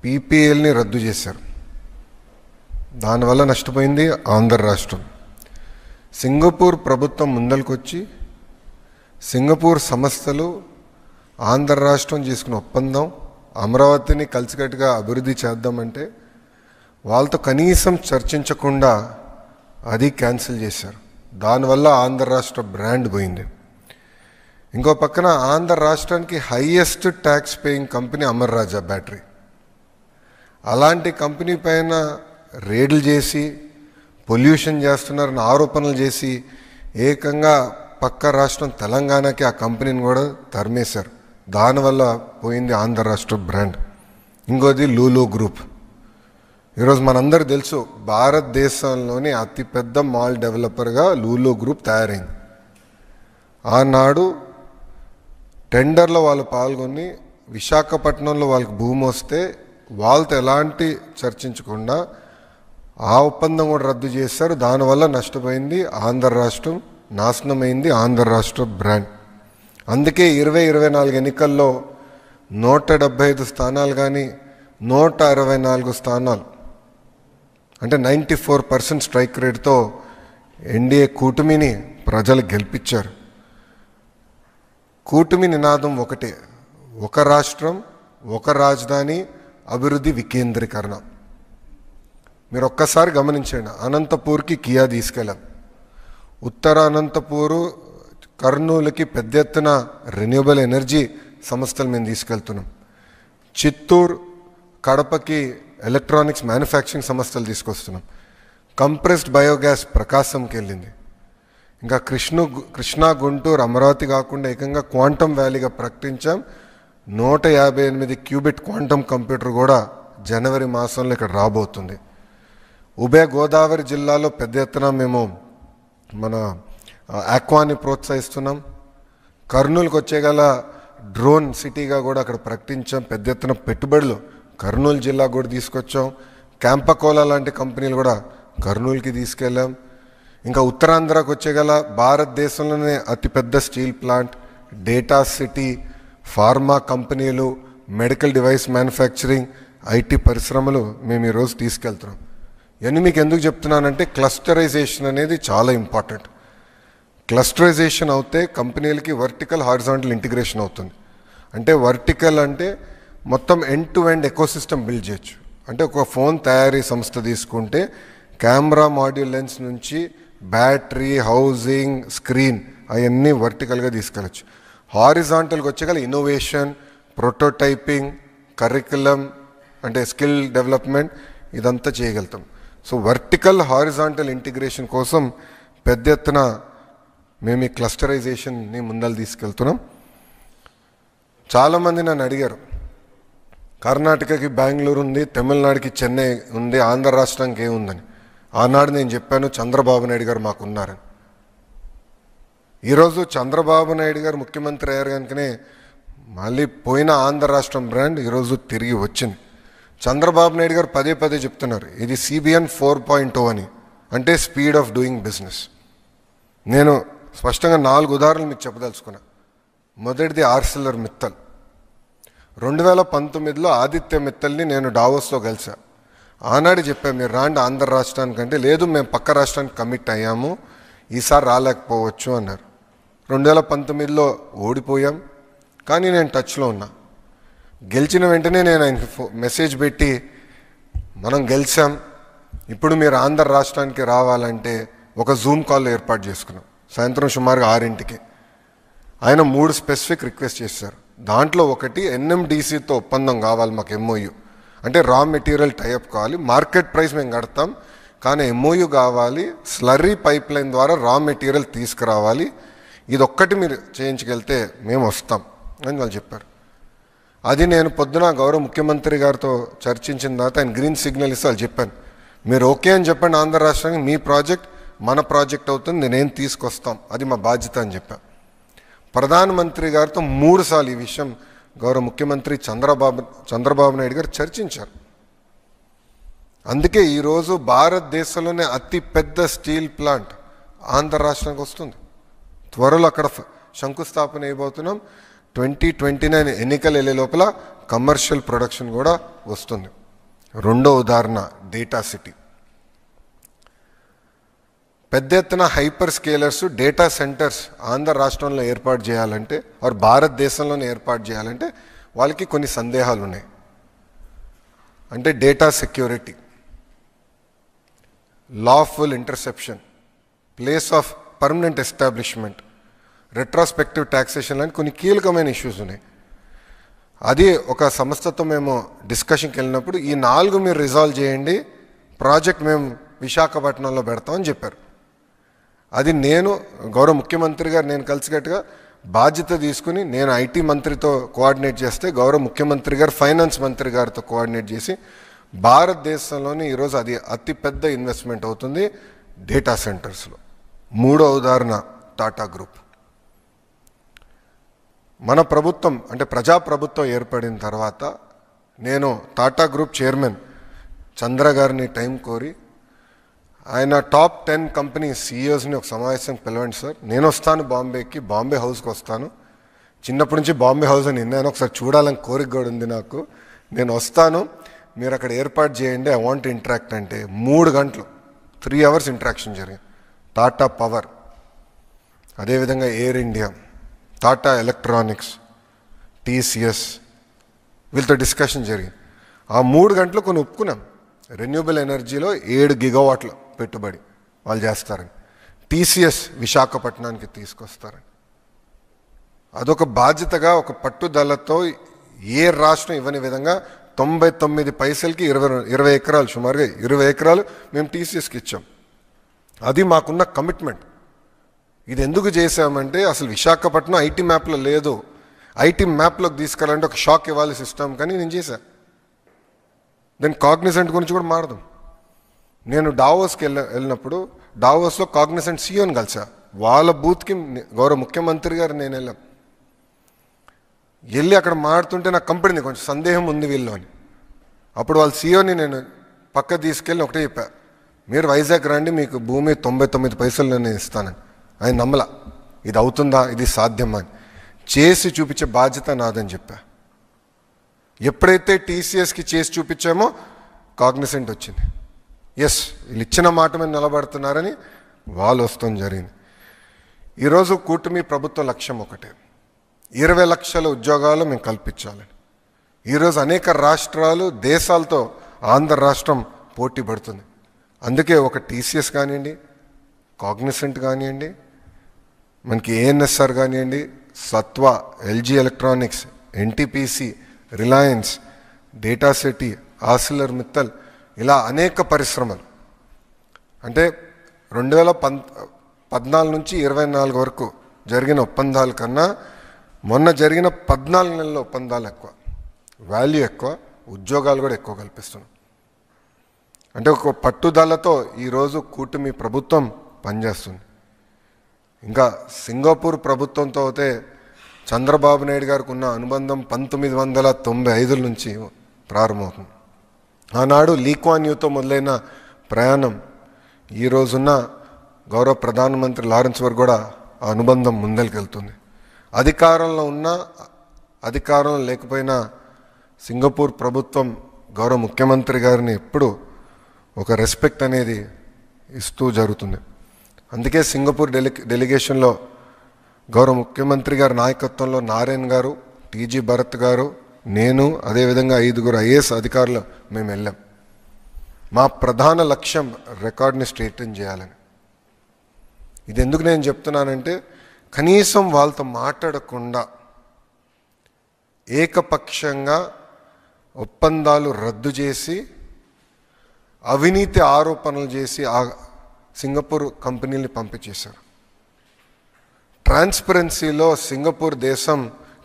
పీపీఎల్ని రద్దు చేశారు. దానివల్ల నష్టపోయింది ఆంధ్ర రాష్ట్రం. సింగపూర్ ప్రభుత్వం ముందలకొచ్చి సింగపూర్ సంస్థలు ఆంధ్ర రాష్ట్రం చేసుకున్న ఒప్పందం అమరావతిని కలిసికట్టుగా అభివృద్ధి చేద్దామంటే వాళ్ళతో కనీసం చర్చించకుండా అది క్యాన్సిల్ చేశారు. దానివల్ల ఆంధ్ర రాష్ట్ర బ్రాండ్ పోయింది. ఇంకో పక్కన ఆంధ్ర రాష్ట్రానికి highest tax paying company Amar Raja battery. అలాంటి కంపెనీ పైన రేడ్లు చేసి పొల్యూషన్ చేస్తున్నారని ఆరోపణలు చేసి ఏకంగా పక్క రాష్ట్రం తెలంగాణకి ఆ కంపెనీని కూడా తరిమేశారు. దానివల్ల పోయింది ఆంధ్ర రాష్ట్ర బ్రాండ్. ఇంకోది లూలు గ్రూప్. ఈరోజు మనందరూ తెలుసు, భారతదేశంలోని అతిపెద్ద మాల్ డెవలపర్గా లూలు గ్రూప్ తయారైంది. ఆనాడు టెండర్లో వాళ్ళు పాల్గొని విశాఖపట్నంలో వాళ్ళకి భూమి వస్తే వాళ్ళతో ఎలాంటి చర్చించకుండా ఆ ఒప్పందం కూడా రద్దు చేశారు. దానివల్ల నష్టపోయింది ఆంధ్ర రాష్ట్రం, నాశనమైంది ఆంధ్ర రాష్ట్ర బ్రాండ్. అందుకే 2024 ఎన్నికల్లో 175 స్థానాలు కానీ 164 స్థానాలు అంటే 94% స్ట్రైక్ రేట్తో ఎన్డీఏ కూటమిని ప్రజలు గెలిపించారు. కూటమి నినాదం ఒకటే, ఒక రాష్ట్రం, ఒక రాజధాని, అభివృద్ధి వికేంద్రీకరణ. మీరు ఒక్కసారి గమనించండి, అనంతపూర్కి కియా తీసుకెళ్ళాం, ఉత్తర అనంతపూరు కర్నూలుకి పెద్ద ఎత్తున రెన్యూబుల్ ఎనర్జీ సంస్థలు మేము తీసుకెళ్తున్నాం. చిత్తూరు కడపకి ఎలక్ట్రానిక్స్ మ్యానుఫ్యాక్చరింగ్ సంస్థలు తీసుకొస్తున్నాం. కంప్రెస్డ్ బయోగ్యాస్ ప్రకాశంకి వెళ్ళింది. ఇంకా కృష్ణా గుంటూరు అమరావతి కాకుండా ఏకంగా క్వాంటమ్ వ్యాలీగా ప్రకటించాం. 158 క్యూబిట్ క్వాంటమ్ కంప్యూటర్ కూడా జనవరి మాసంలో ఇక్కడ రాబోతుంది. ఉభయ గోదావరి జిల్లాలో పెద్ద ఎత్తున మేము మన ఆక్వాని ప్రోత్సహిస్తున్నాం. కర్నూలుకి వచ్చేగల డ్రోన్ సిటీగా కూడా అక్కడ ప్రకటించాం. పెద్ద ఎత్తున పెట్టుబడులు కర్నూలు జిల్లా కూడా తీసుకొచ్చాం. క్యాంపకోలా లాంటి కంపెనీలు కూడా కర్నూలుకి తీసుకెళ్ళాం. ఇంకా ఉత్తరాంధ్రకు వచ్చేగల భారతదేశంలోనే అతిపెద్ద steel plant, data city, pharma కంపెనీలు, మెడికల్ డివైస్ మ్యానుఫ్యాక్చరింగ్, ఐటీ పరిశ్రమలు మేము ఈరోజు తీసుకెళ్తున్నాం. ఇవన్నీ మీకు ఎందుకు చెప్తున్నానంటే క్లస్టరైజేషన్ అనేది చాలా ఇంపార్టెంట్. క్లస్టరైజేషన్ అవుతే కంపెనీలకి వర్టికల్ హారిజాంటల్ ఇంటిగ్రేషన్ అవుతుంది. అంటే వర్టికల్ అంటే మొత్తం end to end ecosystem build చేయొచ్చు. అంటే ఒక ఫోన్ తయారీ సంస్థ తీసుకుంటే కెమెరా, మాడ్యూల్, లెన్స్ నుంచి బ్యాటరీ, హౌసింగ్, స్క్రీన్ అవన్నీ వర్టికల్గా తీసుకెళ్ళచ్చు. హారిజాంటల్గా వచ్చేగల ఇన్నోవేషన్, ప్రోటోటైపింగ్, కరికులం అంటే స్కిల్ డెవలప్మెంట్ ఇదంతా చేయగలుగుతాం. సో వర్టికల్ హారిజాంటల్ ఇంటిగ్రేషన్ కోసం పెద్ద ఎత్తున మేము ఈ క్లస్టరైజేషన్ని ముందలు తీసుకెళ్తున్నాం. చాలామంది నన్ను అడిగారు, కర్ణాటకకి బెంగళూరు ఉంది, తమిళనాడుకి చెన్నై ఉంది, ఆంధ్ర రాష్ట్రానికి ఏముందని. ఆనాడు నేను చెప్పాను చంద్రబాబు నాయుడు గారు మాకున్నారని. ఈరోజు చంద్రబాబు నాయుడు గారు ముఖ్యమంత్రి అయ్యారు కనుకనే మళ్ళీ పోయిన ఆంధ్ర రాష్ట్రం బ్రాండ్ ఈరోజు తిరిగి వచ్చింది. చంద్రబాబు నాయుడు గారు పదే పదే చెప్తున్నారు, ఇది CBN 4.0 అని, అంటే స్పీడ్ ఆఫ్ డూయింగ్ బిజినెస్. నేను స్పష్టంగా 4 ఉదాహరణలు మీకు చెప్పదలుచుకున్నా. మొదటిది ఆర్సిలర్ మిత్తల్. 2019లో ఆదిత్య మిత్తల్ని నేను డావోస్లో కలిసా. ఆనాడు చెప్పాను, మీరు రాండి ఆంధ్ర రాష్ట్రానికంటే, లేదు మేము పక్క రాష్ట్రానికి కమిట్ అయ్యాము, ఈసారి రాలేకపోవచ్చు అన్నారు. 2019లో ఓడిపోయాం, కానీ నేను టచ్లో ఉన్నా. గెలిచిన వెంటనే నేను ఆయనకి మెసేజ్ పెట్టి, మనం గెలిచాం, ఇప్పుడు మీరు ఆంధ్ర రాష్ట్రానికి రావాలంటే ఒక జూమ్ కాల్ ఏర్పాటు చేసుకున్నాం. సాయంత్రం సుమారుగా 6ంటికి. ఆయన 3 స్పెసిఫిక్ రిక్వెస్ట్ చేశారు. దాంట్లో ఒకటి NMDCతో ఒప్పందం కావాలి మాకు, MOU అంటే రా మెటీరియల్ టైఅప్ కావాలి, మార్కెట్ ప్రైస్ మేము కడతాం, కానీ MOU కావాలి, స్లర్రీ పైప్ లైన్ ద్వారా రా మెటీరియల్ తీసుకురావాలి, ఇది ఒక్కటి మీరు చేయించగలితే మేము వస్తాం అని వాళ్ళు చెప్పారు. అది నేను పొద్దున గౌరవ ముఖ్యమంత్రి గారితో చర్చించిన తర్వాత ఆయన గ్రీన్ సిగ్నల్ ఇస్తే వాళ్ళు చెప్పాను, మీరు ఓకే అని చెప్పండి ఆంధ్ర రాష్ట్రానికి, మీ ప్రాజెక్ట్ మన ప్రాజెక్ట్ అవుతుంది, నేనేం తీసుకొస్తాం, అది మా బాధ్యత అని చెప్పాను. ప్రధానమంత్రి గారితో 3 సార్లు ఈ విషయం గౌరవ ముఖ్యమంత్రి చంద్రబాబు నాయుడు గారు చర్చించారు. అందుకే ఈరోజు భారతదేశంలోనే అతి పెద్ద స్టీల్ ప్లాంట్ ఆంధ్ర రాష్ట్రానికి వస్తుంది. త్వరలో అక్కడ శంకుస్థాపన అయిపోతున్నాం. 2029 ఎన్నికలు వెళ్ళే లోపల కమర్షియల్ ప్రొడక్షన్ కూడా వస్తుంది. రెండో ఉదాహరణ డేటా సిటీ. పెద్ద ఎత్తున hyper scalers data centres Andhra రాష్ట్రంలో ఏర్పాటు చేయాలంటే ఆర్ భారతదేశంలోనే ఏర్పాటు చేయాలంటే వాళ్ళకి కొన్ని సందేహాలు ఉన్నాయి. అంటే data security, lawful interception, place of permanent establishment, retrospective taxation లాంటి కొన్ని కీలకమైన ఇష్యూస్ ఉన్నాయి. అది ఒక సంస్థతో మేము డిస్కషన్కి వెళ్ళినప్పుడు ఈ 4 మీరు రిజాల్వ్ చేయండి, ప్రాజెక్ట్ మేము విశాఖపట్నంలో పెడతామని చెప్పారు. అది నేను గౌరవ ముఖ్యమంత్రి గారు నేను కలిసికట్టుగా బాధ్యత తీసుకుని నేను ఐటీ మంత్రితో కోఆర్డినేట్ చేస్తే గౌరవ ముఖ్యమంత్రి గారు ఫైనాన్స్ మంత్రి గారితో కోఆర్డినేట్ చేసి భారతదేశంలోని ఈరోజు అది అతిపెద్ద ఇన్వెస్ట్మెంట్ అవుతుంది డేటా సెంటర్స్లో. మూడో ఉదాహరణ టాటా గ్రూప్. మన ప్రభుత్వం అంటే ప్రజాప్రభుత్వం ఏర్పడిన తర్వాత నేను టాటా గ్రూప్ చైర్మన్ చంద్ర గారిని టైం కోరి ఆయన టాప్ 10 కంపెనీ సీఈఓస్ని ఒక సమావేశం పిలవండి సార్, నేను వస్తాను బాంబేకి, బాంబే హౌస్కి వస్తాను, చిన్నప్పటి నుంచి బాంబే హౌస్ అని విన్నాను, ఒకసారి చూడాలని కోరిక కూడా ఉంది నాకు, నేను వస్తాను, మీరు అక్కడ ఏర్పాటు చేయండి, ఐ వాంట్ ఇంటరాక్ట్ అంటే 3 గంటలు 3 అవర్స్ ఇంటరాక్షన్ జరిగింది. టాటా పవర్, అదేవిధంగా air India, Tata electronics, TCS వీళ్ళతో డిస్కషన్ జరిగింది. ఆ 3 గంటలు కొన్ని ఒప్పుకున్నాం. రెన్యూబుల్ ఎనర్జీలో 7 గిగావాట్ల పెట్టుబడి వాళ్ళు చేస్తారని, టీసీఎస్ విశాఖపట్నానికి తీసుకొస్తారని. అదొక బాధ్యతగా ఒక పట్టుదలతో ఏ రాష్ట్రం ఇవ్వని విధంగా 99 పైసలకి 20 ఎకరాలు, సుమారుగా 20 ఎకరాలు మేము టీసీఎస్కి ఇచ్చాం. అది మాకున్న కమిట్మెంట్. ఇది ఎందుకు చేసామంటే అసలు విశాఖపట్నం ఐటీ మ్యాప్లో లేదు, ఐటీ మ్యాప్లోకి తీసుకెళ్ళాలంటే ఒక షాక్ ఇవ్వాలి సిస్టమ్, కానీ నేను చేశాను. దెన్ కాగ్నిసెంట్ గురించి కూడా మారదాం. నేను డావోస్కి వెళ్ళినప్పుడు డావోస్లో కాగ్నిసెంట్ సీఈఓని కలిసా. వాళ్ళ బూత్కి గౌరవ ముఖ్యమంత్రి గారు నేను వెళ్ళి అక్కడ మాడుతుంటే నాకు కంపెనీ కొంచెం సందేహం ఉంది వీళ్ళు అని. అప్పుడు వాళ్ళ సీఈఓని నేను పక్క తీసుకెళ్ళి ఒకటే చెప్పా, మీరు వైజాగ్ రండి, మీకు భూమి 99 పైసలు నేను ఇస్తానని. ఆయన నమ్మలా, ఇది అవుతుందా, ఇది సాధ్యమా అని. చేసి చూపించే బాధ్యత నాదని చెప్పా. ఎప్పుడైతే టీసీఎస్కి చేసి చూపించామో కాగ్నిసెంట్ వచ్చింది. ఎస్, వీళ్ళు ఇచ్చిన మాట మీద నిలబడుతున్నారని వాళ్ళు వస్తాం జరిగింది. ఈరోజు కూటమి ప్రభుత్వ లక్ష్యం ఒకటే, 20 లక్షల ఉద్యోగాలు మేము కల్పించాలని. ఈరోజు అనేక రాష్ట్రాలు దేశాలతో ఆంధ్ర రాష్ట్రం పోటీ పడుతుంది. అందుకే ఒక టీసీఎస్ కానివ్వండి, కాగ్నిసెంట్ కానివ్వండి, మనకి ఏఎన్ఎస్ఆర్ కానివ్వండి, సత్వ, LG electronics, NTPC, Reliance, data city, ఆసిలర్ Mittal, ఇలా అనేక పరిశ్రమలు. అంటే 2014 నుంచి 24 వరకు జరిగిన ఒప్పందాల కన్నా మొన్న జరిగిన 14 నెలల ఒప్పందాలు ఎక్కువ, వాల్యూ ఎక్కువ, ఉద్యోగాలు కూడా ఎక్కువ కల్పిస్తున్నాం. అంటే ఒక పట్టుదలతో ఈరోజు కూటమి ప్రభుత్వం పనిచేస్తుంది. ఇంకా సింగపూర్ ప్రభుత్వంతో అయితే చంద్రబాబు నాయుడు గారికి ఉన్న అనుబంధం 1995 నుంచి ప్రారంభమవుతుంది. ఆనాడు లీ క్వాన్ యూతో మొదలైన ప్రయాణం ఈ రోజున్న గౌరవ ప్రధానమంత్రి లారెన్స్ వరకు కూడా ఆ అనుబంధం ముందరికెళ్తుంది. అధికారంలో ఉన్నా అధికారంలో లేకపోయినా సింగపూర్ ప్రభుత్వం గౌరవ ముఖ్యమంత్రి గారిని ఎప్పుడు ఒక రెస్పెక్ట్ అనేది ఇస్తూ జరుగుతుంది. అందుకే సింగపూర్ డెలిగేషన్లో గౌరవ ముఖ్యమంత్రి గారి నాయకత్వంలో నారాయణ్ గారు, టీజీ భరత్ గారు, నేను, అదేవిధంగా 5 ఐఏఎస్ అధికారులు మేము వెళ్ళాం. మా ప్రధాన లక్ష్యం రికార్డ్ని స్ట్రెయిటన్ చేయాలని. ఇది ఎందుకు నేను చెప్తున్నానంటే కనీసం వాళ్ళతో మాట్లాడకుండా ఏకపక్షంగా ఒప్పందాలు రద్దు చేసి అవినీతి ఆరోపణలు చేసి ఆ సింగపూర్ కంపెనీని పంపించేశారు. ట్రాన్స్పరెన్సీలో సింగపూర్ దేశం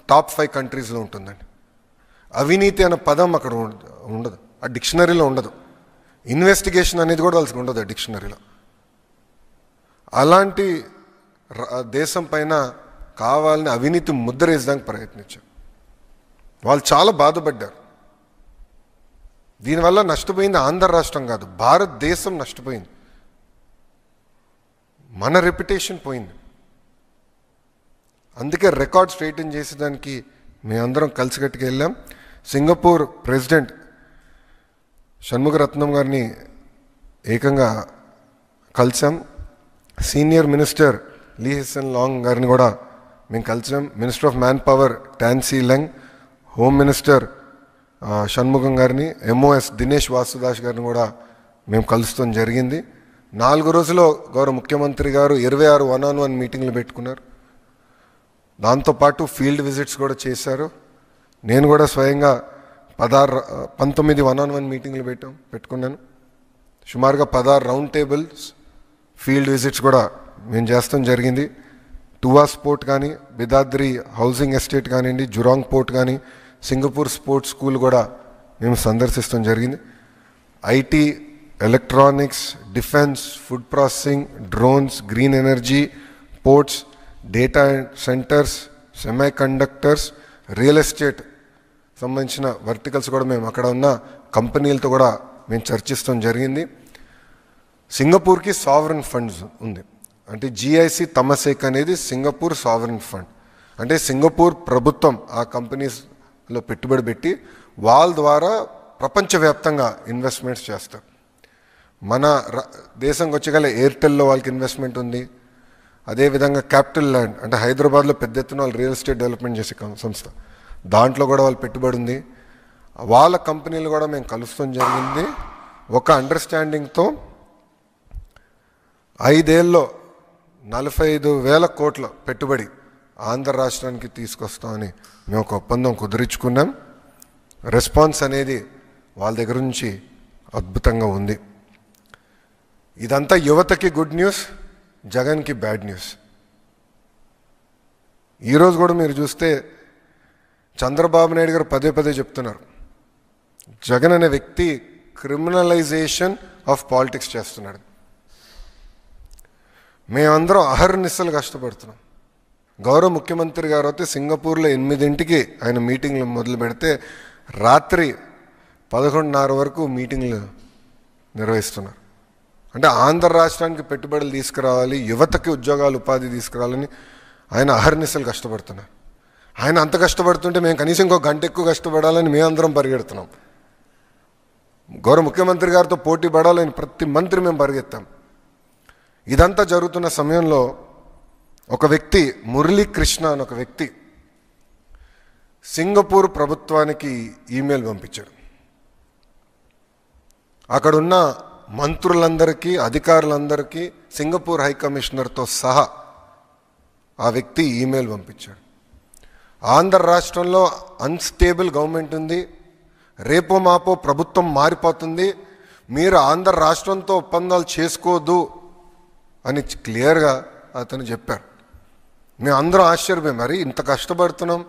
టాప్ 5 కంట్రీస్లో ఉంటుందండి. అవినీతి అనే పదం అక్కడ ఉండదు, ఆ డిక్షనరీలో ఉండదు. ఇన్వెస్టిగేషన్ అనేది కూడా వాళ్ళకి ఉండదు ఆ డిక్షనరీలో. అలాంటి దేశం పైన కావాలని అవినీతి ముద్ర వేసడానికి ప్రయత్నించారు. వాళ్ళు చాలా బాధపడ్డారు. దీనివల్ల నష్టపోయింది ఆంధ్ర రాష్ట్రం కాదు, భారతదేశం నష్టపోయింది. మన రెప్యుటేషన్ పోయింది. అందుకే రికార్డ్ స్ట్రైటన్ చేసేదానికి మేమందరం కలిసికట్టుకు వెళ్ళాం. సింగపూర్ ప్రెసిడెంట్ షణ్ముగరత్నం గారిని ఏకంగా కలిసాం. Senior minister Lee Hsien Loong గారిని కూడా మేము కలిసాం. Minister of manpower Tan See Leng, home minister Shanmugam గారిని, ఎంఓఎస్ దినేష్ వాసుదాస్ గారిని కూడా మేము కలుస్తాం జరిగింది. 4 రోజుల్లో గౌరవ ముఖ్యమంత్రి గారు 26 1-on-1 మీటింగ్లు పెట్టుకున్నారు. దాంతోపాటు ఫీల్డ్ విజిట్స్ కూడా చేశారు. నేను కూడా స్వయంగా 19 1-on-1 మీటింగ్లు పెట్టుకున్నాను. సుమారుగా 16 రౌండ్ టేబుల్స్ ఫీల్డ్ విజిట్స్ కూడా మేము చేస్తాం జరిగింది. టువాస్ పోర్ట్ కానీ, బిదాద్రి హౌసింగ్ ఎస్టేట్ కానివ్వండి, జురాంగ్ పోర్ట్ కానీ, సింగపూర్ స్పోర్ట్స్ స్కూల్ కూడా మేము సందర్శిస్తాం జరిగింది. IT, electronics, defence, food processing, drones, green energy, ports, data centres, semi conductors, real estate సంబంధించిన వర్టికల్స్ కూడా మేము అక్కడ ఉన్న కంపెనీలతో కూడా మేము చర్చిస్తాం జరిగింది. సింగపూర్కి సావరెన్ ఫండ్స్ ఉంది. అంటే జిఐసి తమసేక్ అనేది సింగపూర్ సావరెన్ ఫండ్. అంటే సింగపూర్ ప్రభుత్వం ఆ కంపెనీస్లో పెట్టుబడి పెట్టి వాళ్ళ ద్వారా ప్రపంచవ్యాప్తంగా ఇన్వెస్ట్మెంట్స్ చేస్తారు. మన దేశంకి వచ్చేగల ఎయిర్టెల్లో వాళ్ళకి ఇన్వెస్ట్మెంట్ ఉంది. అదేవిధంగా క్యాపిటల్ ల్యాండ్ అంటే హైదరాబాద్లో పెద్ద ఎత్తున వాళ్ళు రియల్ ఎస్టేట్ డెవలప్మెంట్ చేసే సంస్థ, దాంట్లో కూడా వాళ్ళు పెట్టుబడి ఉంది. వాళ్ళ కంపెనీలు కూడా మేము కలుస్తాం జరిగింది. ఒక అండర్స్టాండింగ్తో 5 ఏళ్ళలో 45,000 కోట్ల పెట్టుబడి ఆంధ్ర రాష్ట్రానికి తీసుకొస్తామని మేము ఒక ఒప్పందం కుదిరించుకున్నాం. రెస్పాన్స్ అనేది వాళ్ళ దగ్గర నుంచి అద్భుతంగా ఉంది. ఇదంతా యువతకి గుడ్ న్యూస్, జగన్కి బ్యాడ్ న్యూస్. ఈరోజు కూడా మీరు చూస్తే చంద్రబాబు నాయుడు గారు పదే చెప్తున్నారు, జగన్ అనే వ్యక్తి క్రిమినలైజేషన్ ఆఫ్ పాలిటిక్స్ చేస్తున్నాడు. మేమందరం అహర్నిశలు కష్టపడుతున్నాం. గౌరవ ముఖ్యమంత్రి గారు అయితే సింగపూర్లో 8 ఆయన మీటింగ్లు మొదలు పెడితే రాత్రి 11:30 వరకు మీటింగ్లు నిర్వహిస్తున్నారు. అంటే ఆంధ్ర రాష్ట్రానికి పెట్టుబడులు తీసుకురావాలి, యువతకి ఉద్యోగాలు ఉపాధి తీసుకురావాలని ఆయన అహర్నిశలు కష్టపడుతున్నారు. ఆయన అంత కష్టపడుతుంటే మేము కనీసం ఇంకో గంట ఎక్కువ కష్టపడాలని మేమందరం పరిగెడుతున్నాం. గౌరవ ముఖ్యమంత్రి గారితో పోటీ పడాలని ప్రతి మంత్రి మేము పరిగెత్తాం. ఇదంతా జరుగుతున్న సమయంలో ఒక వ్యక్తి, మురళీకృష్ణ అని ఒక వ్యక్తి సింగపూర్ ప్రభుత్వానికి ఈమెయిల్ పంపించాడు. అక్కడున్న మంత్రులందరికీ, అధికారులందరికీ, సింగపూర్ హై కమిషనర్తో సహా ఆ వ్యక్తి ఈమెయిల్ పంపించాడు. ఆంధ్ర రాష్ట్రంలో అన్స్టేబుల్ గవర్నమెంట్ ఉంది, రేపో మాపో ప్రభుత్వం మారిపోతుంది, మీరు ఆంధ్ర రాష్ట్రంతో ఒప్పందాలు చేసుకోదు అని క్లియర్గా అతను చెప్పారు. మేము అందరం ఆశ్చర్యపోయాం. మరి ఇంత కష్టపడుతున్నాం,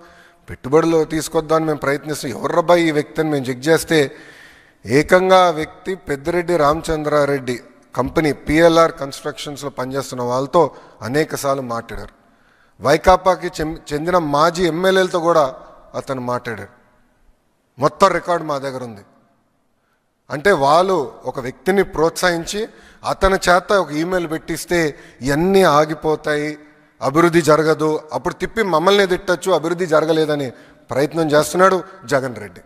పెట్టుబడులు తీసుకొద్దామని మేము ప్రయత్నిస్తాం, ఎవర్రబ్బాయి ఈ వ్యక్తి అని మేము చెక్ చేస్తే ఏకంగా ఆ వ్యక్తి పెద్దిరెడ్డి రామచంద్రారెడ్డి కంపెనీ పిఎల్ఆర్ కన్స్ట్రక్షన్స్లో పనిచేస్తున్న వాళ్ళతో అనేకసార్లు మాట్లాడారు. వైకాపాకి చెందిన మాజీ ఎమ్మెల్యేలతో కూడా అతను మాట్లాడారు. మొత్తం రికార్డు మా దగ్గర ఉంది. అంటే వాళ్ళు ఒక వ్యక్తిని ప్రోత్సహించి అతని చేత ఒక ఈమెయిల్ పెట్టిస్తే ఇవన్నీ ఆగిపోతాయి, అభివృద్ధి జరగదు, అప్పుడు తిప్పి మమ్మల్ని తిట్టచ్చు, అభివృద్ధి జరగలేదని ప్రయత్నం చేస్తున్నాడు Jagan Reddy.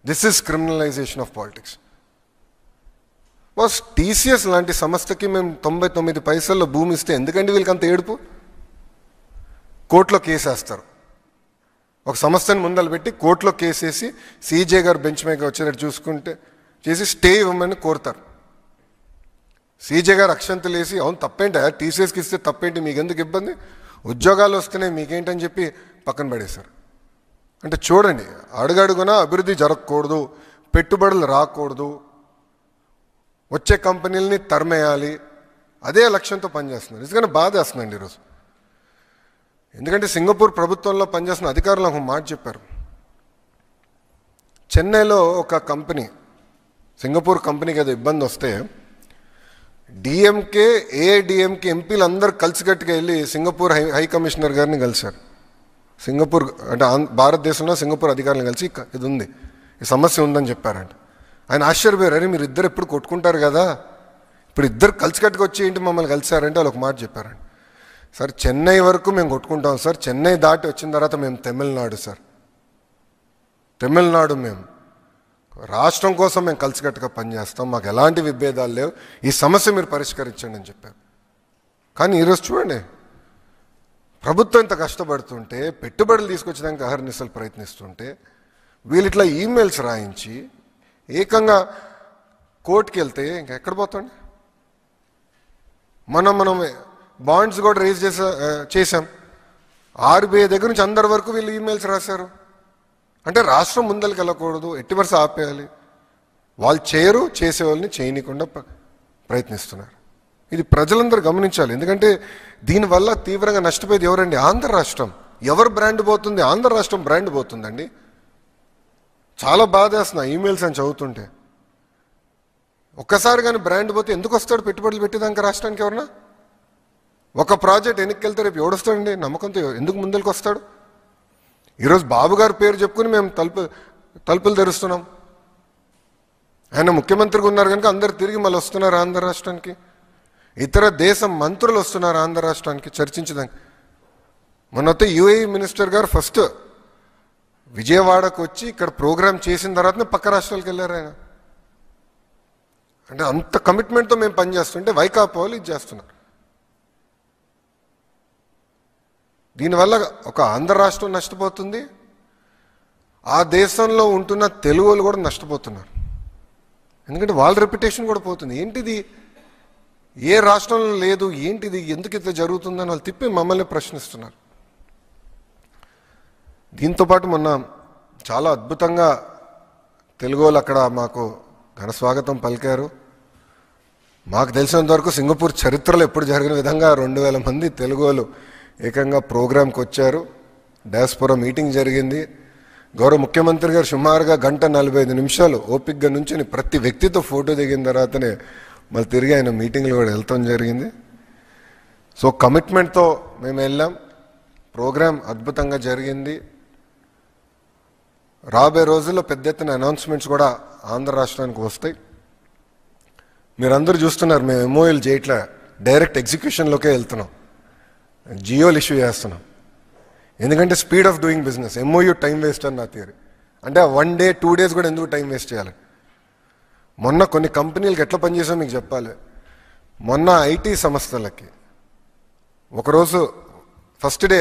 This is criminalization of politics. Boss, TCS లాంటి సంస్థకి మేము 99 పైసల్లో భూమి ఇస్తే ఎందుకండి వీళ్ళకి అంత ఏడుపు? కోర్టులో కేసేస్తారు. ఒక సంస్థని ముందలు పెట్టి కోర్టులో కేసేసి సీజే గారు బెంచ్ మీద వచ్చేటట్టు చూసుకుంటే చేసి స్టే ఇవ్వమని కోరుతారు. సీజే గారు అక్షంతలు వేసి, అవును తప్పేంటి, టీసీఎస్కి ఇస్తే తప్పేంటి, మీకెందుకు ఇబ్బంది, ఉద్యోగాలు వస్తున్నాయి మీకేంటని చెప్పి పక్కన పడేశారు. అంటే చూడండి, అడుగడుగునా అభివృద్ధి జరగకూడదు, పెట్టుబడులు రాకూడదు, వచ్చే కంపెనీలని తరిమేయాలి, అదే లక్ష్యంతో పనిచేస్తున్నారు. నిజంగానే బాధ వేస్తుందండి ఈరోజు. ఎందుకంటే సింగపూర్ ప్రభుత్వంలో పనిచేస్తున్న అధికారులు ఒక మాట చెప్పారు. చెన్నైలో ఒక కంపెనీ, సింగపూర్ కంపెనీకి ఏదో ఇబ్బంది వస్తే డిఎంకే, ఏఐడిఎంకే ఎంపీలు అందరూ కలిసికట్టుగా వెళ్ళి సింగపూర్ హై కమిషనర్ గారిని కలిశారు. సింగపూర్ అంటే భారతదేశంలో సింగపూర్ అధికారులను కలిసి ఇది ఉంది, ఈ సమస్య ఉందని చెప్పారంట. ఆయన ఆశ్చర్యపోయారు, అరే మీరు ఇద్దరు ఎప్పుడు కొట్టుకుంటారు కదా, ఇప్పుడు ఇద్దరు కలిసికట్టుగా వచ్చి ఏంటి మమ్మల్ని కలిశారంటే వాళ్ళు ఒక మాట చెప్పారంట, సార్ చెన్నై వరకు మేము కొట్టుకుంటాం సార్, చెన్నై దాటి వచ్చిన తర్వాత మేము తమిళనాడు సార్, తమిళనాడు మేము రాష్ట్రం కోసం మేము కలిసికట్టుగా పనిచేస్తాం, మాకు ఎలాంటి విభేదాలు లేవు, ఈ సమస్య మీరు పరిష్కరించండి అని చెప్పారు. కానీ ఈరోజు చూడండి, ప్రభుత్వం ఇంత కష్టపడుతుంటే, పెట్టుబడులు తీసుకొచ్చడానికి అహర్నిశలు ప్రయత్నిస్తుంటే, వీళ్ళు ఇట్లా ఈమెయిల్స్ రాయించి ఏకంగా కోర్టుకి వెళ్తే ఇంకెక్కడ పోతాండి. మనం బాండ్స్ కూడా రేజ్ చేశాం. ఆర్బీఐ దగ్గర నుంచి అందరి వరకు వీళ్ళు ఈమెయిల్స్ రాశారు. అంటే రాష్ట్రం ముందరికి వెళ్ళకూడదు, ఎట్టి వరుస ఆపేయాలి. వాళ్ళు చేయరు, చేసేవాళ్ళని చేయనీయకుండా ప్రయత్నిస్తున్నారు. ఇది ప్రజలందరూ గమనించాలి. ఎందుకంటే దీనివల్ల తీవ్రంగా నష్టపోయేది ఎవరండి? ఆంధ్ర రాష్ట్రం. ఎవరు బ్రాండ్ పోతుంది? ఆంధ్ర రాష్ట్రం బ్రాండ్ పోతుందండి. చాలా బాధేస్తున్నా ఈమెయిల్స్ అని చదువుతుంటే. ఒక్కసారి కానీ బ్రాండ్ పోతే ఎందుకు వస్తాడు పెట్టుబడులు పెట్టేదానికి రాష్ట్రానికి? ఎవరన్నా ఒక ప్రాజెక్ట్ వెనక్కి వెళ్తే రేపు ఎవడొస్తాడండి? నమ్మకంతో ఎందుకు ముందరికి వస్తాడు? ఈరోజు బాబు గారి పేరు చెప్పుకుని మేము తలుపులు తెరుస్తున్నాం. ఆయన ముఖ్యమంత్రిగా ఉన్నారు కనుక అందరు తిరిగి మళ్ళీ వస్తున్నారు ఆంధ్ర రాష్ట్రానికి. ఇతర దేశం మంత్రులు వస్తున్నారు ఆంధ్ర రాష్ట్రానికి చర్చించడానికి. మొన్నైతే యుఏఈ మినిస్టర్ గారు ఫస్ట్ విజయవాడకు వచ్చి ఇక్కడ ప్రోగ్రామ్ చేసిన తర్వాతనే పక్క రాష్ట్రాలకు వెళ్ళారు ఆయన. అంటే అంత కమిట్మెంట్తో మేము పనిచేస్తుంటే వైకాపా వాళ్ళు ఇది చేస్తున్నారు. దీనివల్ల ఒక ఆంధ్ర రాష్ట్రం నష్టపోతుంది, ఆ దేశంలో ఉంటున్న తెలుగు వాళ్ళు కూడా నష్టపోతున్నారు. ఎందుకంటే వాళ్ళ రెప్యుటేషన్ కూడా పోతుంది. ఏంటిది, ఏ రాష్ట్రంలో లేదు, ఏంటిది, ఎందుకు ఇట్లా జరుగుతుందని వాళ్ళు తిప్పి మమ్మల్ని ప్రశ్నిస్తున్నారు. దీంతోపాటు మొన్న చాలా అద్భుతంగా తెలుగు వాళ్ళు అక్కడ మాకు ఘన స్వాగతం పలికారు. మాకు తెలిసినంత వరకు సింగపూర్ చరిత్రలో ఎప్పుడు జరిగిన విధంగా 2000 మంది తెలుగు వాళ్ళు ఏకంగా ప్రోగ్రాంకి వచ్చారు. డయాస్పోరా మీటింగ్ జరిగింది. గౌరవ ముఖ్యమంత్రి గారు సుమారుగా 1:45 ఓపికగా నుంచి ప్రతి వ్యక్తితో ఫోటో దిగిన తర్వాతనే మళ్ళీ తిరిగి ఆయన మీటింగ్లు కూడా వెళ్తాం జరిగింది. సో కమిట్మెంట్తో మేము వెళ్ళాం. ప్రోగ్రాం అద్భుతంగా జరిగింది. రాబోయే రోజుల్లో పెద్ద ఎత్తున అనౌన్స్మెంట్స్ కూడా ఆంధ్ర రాష్ట్రానికి వస్తాయి. మీరందరూ చూస్తున్నారు, మేము ఎంఓయూలు చేయట్లే, డైరెక్ట్ ఎగ్జిక్యూషన్లోకే వెళ్తున్నాం. జియోలు ఇష్యూ చేస్తున్నాం. ఎందుకంటే speed of doing business. MoU time waste అని నా థియరీ. అంటే 1 డే 2 డేస్ కూడా ఎందుకు టైం వేస్ట్ చేయాలి? మొన్న కొన్ని కంపెనీలకు ఎట్లా పనిచేసామో మీకు చెప్పాలి. మొన్న ఐటీ సంస్థలకి ఒకరోజు ఫస్ట్ డే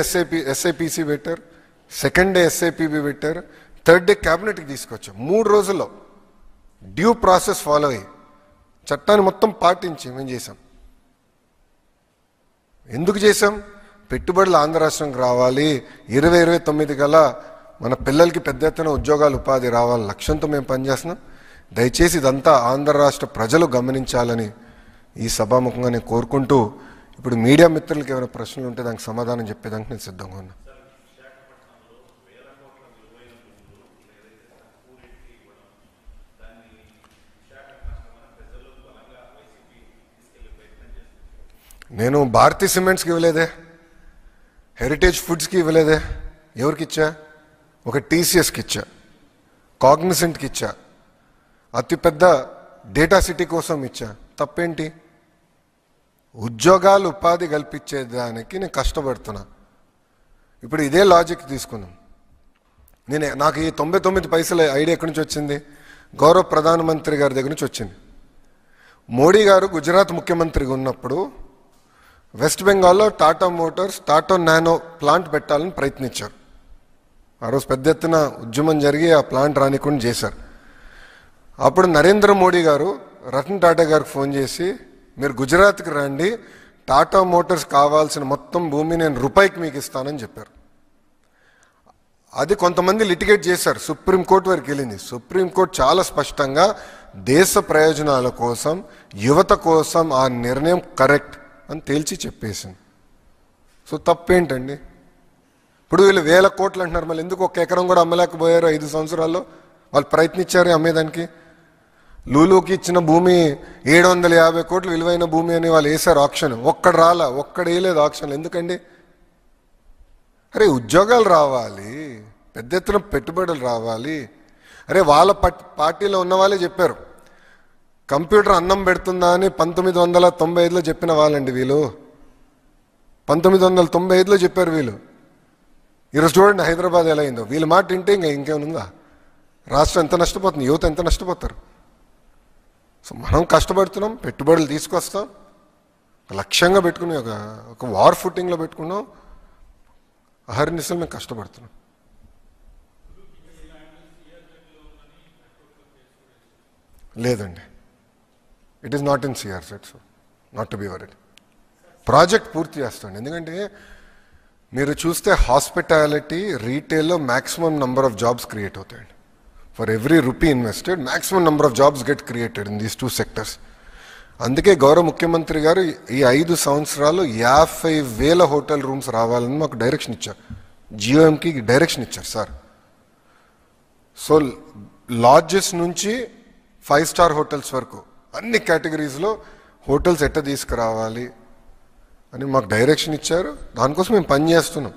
ఎస్ఐపిసి పెట్టారు, సెకండ్ డే ఎస్ఐపిబి పెట్టారు, థర్డ్ డే క్యాబినెట్కి తీసుకొచ్చాం. 3 రోజుల్లో డ్యూ ప్రాసెస్ ఫాలో అయ్యి చట్టాన్ని మొత్తం పాటించి మేము చేసాం. ఎందుకు చేసాం? పెట్టుబడులు ఆంధ్ర రాష్ట్రంకి రావాలి, 2029 కల్లా మన పిల్లలకి పెద్ద ఎత్తున ఉద్యోగాలు ఉపాధి రావాలి లక్ష్యంతో మేము పనిచేస్తున్నాం. దయచేసి ఇదంతా ఆంధ్ర రాష్ట్ర ప్రజలు గమనించాలని ఈ సభాముఖంగా నేను కోరుకుంటూ, ఇప్పుడు మీడియా మిత్రులకి ఏమైనా ప్రశ్నలు ఉంటే దానికి సమాధానం చెప్పేదానికి నేను సిద్ధంగా ఉన్నా. నేను భారతీ సిమెంట్స్కి ఇవ్వలేదే, హెరిటేజ్ ఫుడ్స్కి ఇవ్వలేదే. ఎవరికి ఇచ్చా? ఒక టీసీఎస్కి ఇచ్చా, కాగ్నిసెంట్కి ఇచ్చా, అతిపెద్ద డేటా సిటీ కోసం ఇచ్చా. తప్పేంటి? ఉద్యోగాలు ఉపాధి కల్పించేదానికి నేను కష్టపడుతున్నా. ఇప్పుడు ఇదే లాజిక్ తీసుకున్నాం. నాకు ఈ 99 పైసల ఐడియా ఎక్కడి నుంచి వచ్చింది? గౌరవ ప్రధానమంత్రి గారి దగ్గర నుంచి వచ్చింది. మోడీ గారు గుజరాత్ ముఖ్యమంత్రిగా ఉన్నప్పుడు వెస్ట్ బెంగాల్లో Tata Motors Tata nano plant పెట్టాలని ప్రయత్నించారు. ఆ రోజు పెద్ద ఎత్తున ఉద్యమం జరిగి ఆ ప్లాంట్ రానికుండా చేశారు. అప్పుడు నరేంద్ర మోడీ గారు రతన్ టాటా గారికి ఫోన్ చేసి, మీరు గుజరాత్కి రండి, టాటా మోటార్స్ కావాల్సిన మొత్తం భూమి నేను రూపాయికి మీకు ఇస్తానని చెప్పారు. అది కొంతమంది లిటిగేట్ చేశారు, సుప్రీంకోర్టు వరకు వెళ్ళింది. సుప్రీంకోర్టు చాలా స్పష్టంగా దేశ ప్రయోజనాల కోసం, యువత కోసం ఆ నిర్ణయం కరెక్ట్ అని తేల్చి చెప్పేసింది. సో తప్పేంటండి? ఇప్పుడు వీళ్ళు 1000 కోట్లు అంటున్నారు, మళ్ళీ ఎందుకు 1 ఎకరం కూడా అమ్మలేకపోయారు 5 సంవత్సరాల్లో? వాళ్ళు ప్రయత్నించారు అమ్మేదానికి. లూలుకి ఇచ్చిన భూమి 750 కోట్లు విలువైన భూమి అని వాళ్ళు వేశారు ఆక్షన్. ఒక్కడు వేయలేదు ఆక్షన్. ఎందుకండి? అరే ఉద్యోగాలు రావాలి, పెద్ద ఎత్తున పెట్టుబడులు రావాలి. అరే వాళ్ళ పార్టీలో ఉన్న వాళ్ళే చెప్పారు, కంప్యూటర్ అన్నం పెడుతుందా అని 1995లో చెప్పిన వాళ్ళండి వీళ్ళు. 1995లో చెప్పారు వీళ్ళు. ఈరోజు చూడండి హైదరాబాద్ ఎలా అయిందో. వీళ్ళ మాట వింటే ఇంకేమైనా రాష్ట్రం ఎంత నష్టపోతుంది, యువత ఎంత నష్టపోతారు. సో మనం కష్టపడుతున్నాం, పెట్టుబడులు తీసుకొస్తాం, లక్ష్యంగా పెట్టుకుని ఒక వార్ ఫుటింగ్లో పెట్టుకున్నాం, అహర్నిశలు మేము కష్టపడుతున్నాం. లేదండి, ఇట్ ఈస్ నాట్ ఇన్ సిఆర్సెట్, so not to be worried. Project పూర్తి చేస్తాండి. ఎందుకంటే మీరు చూస్తే హాస్పిటాలిటీ, రీటైల్లో maximum number of jobs create అవుతాయండి. For every rupee invested maximum number of jobs get created in these 2 sectors. అందుకే గౌరవ ముఖ్యమంత్రి గారు ఈ 5 సంవత్సరాలు 50,000 హోటల్ రూమ్స్ రావాలని మాకు డైరెక్షన్ ఇచ్చారు. జియోఎంకి డైరెక్షన్ ఇచ్చారు సార్. సో లాడ్జెస్ నుంచి 5 స్టార్ హోటల్స్ వరకు అన్ని కేటగిరీస్లో హోటల్స్ ఎట్ట తీసుకురావాలి అని మాకు డైరెక్షన్ ఇచ్చారు. దానికోసం మేము పనిచేస్తున్నాం.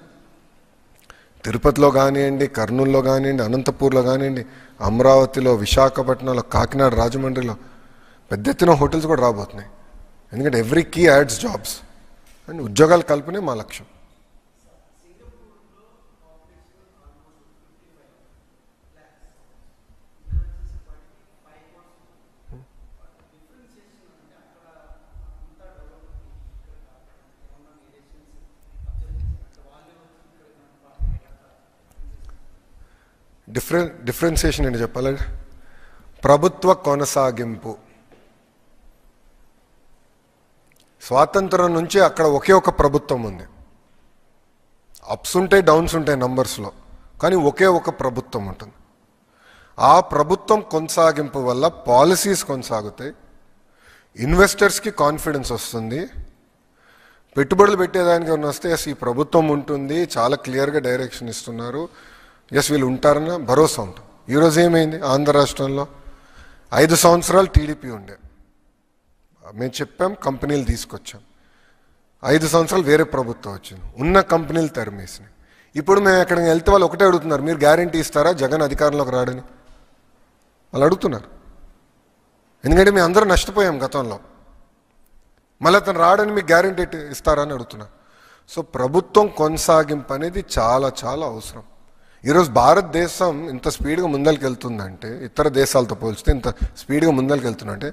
తిరుపతిలో కానివ్వండి, కర్నూలులో కానివ్వండి, అనంతపూర్లో కానివ్వండి, అమరావతిలో, విశాఖపట్నంలో, కాకినాడ, రాజమండ్రిలో పెద్ద ఎత్తున హోటల్స్ కూడా రాబోతున్నాయి. ఎందుకంటే every key adds jobs and ఉద్యోగాల కల్పనే మా లక్ష్యం. డిఫరెన్సియేషన్ ఏంటి చెప్పాలంటే, ప్రభుత్వ కొనసాగింపు. స్వాతంత్రం నుంచి అక్కడ ఒకే ఒక ప్రభుత్వం ఉంది. అప్స్ ఉంటాయి, డౌన్స్ ఉంటాయి నంబర్స్లో, కానీ ఒకే ఒక ప్రభుత్వం ఉంటుంది. ఆ ప్రభుత్వం కొనసాగింపు వల్ల పాలసీస్ కొనసాగుతాయి, ఇన్వెస్టర్స్కి కాన్ఫిడెన్స్ వస్తుంది. పెట్టుబడులు పెట్టేదానికి వస్తే ఎస్ ఈ ప్రభుత్వం ఉంటుంది, చాలా క్లియర్గా డైరెక్షన్ ఇస్తున్నారు, ఎస్ వీళ్ళు ఉంటారన్న భరోసా ఉంటుంది. ఈరోజు ఏమైంది, ఆంధ్ర రాష్ట్రంలో 5 సంవత్సరాలు టీడీపీ ఉండే, మేము చెప్పాం, కంపెనీలు తీసుకొచ్చాం. 5 సంవత్సరాలు వేరే ప్రభుత్వం వచ్చింది, ఉన్న కంపెనీలు తరిమేసినాయి. ఇప్పుడు మేము ఎక్కడికి వెళ్తే వాళ్ళు ఒకటే అడుగుతున్నారు, మీరు గ్యారంటీ ఇస్తారా జగన్ అధికారంలోకి రాడని వాళ్ళు అడుగుతున్నారు. ఎందుకంటే మేము అందరూ నష్టపోయాం గతంలో, మళ్ళీ అతను రాడని మీకు గ్యారంటీ ఇస్తారా అని అడుగుతున్నారు. సో ప్రభుత్వం కొనసాగింపు అనేది చాలా చాలా అవసరం. ఈరోజు భారతదేశం ఇంత స్పీడ్గా ముందరికి వెళ్తుందంటే, ఇతర దేశాలతో పోల్చితే ఇంత స్పీడ్గా ముందరికి వెళ్తుందంటే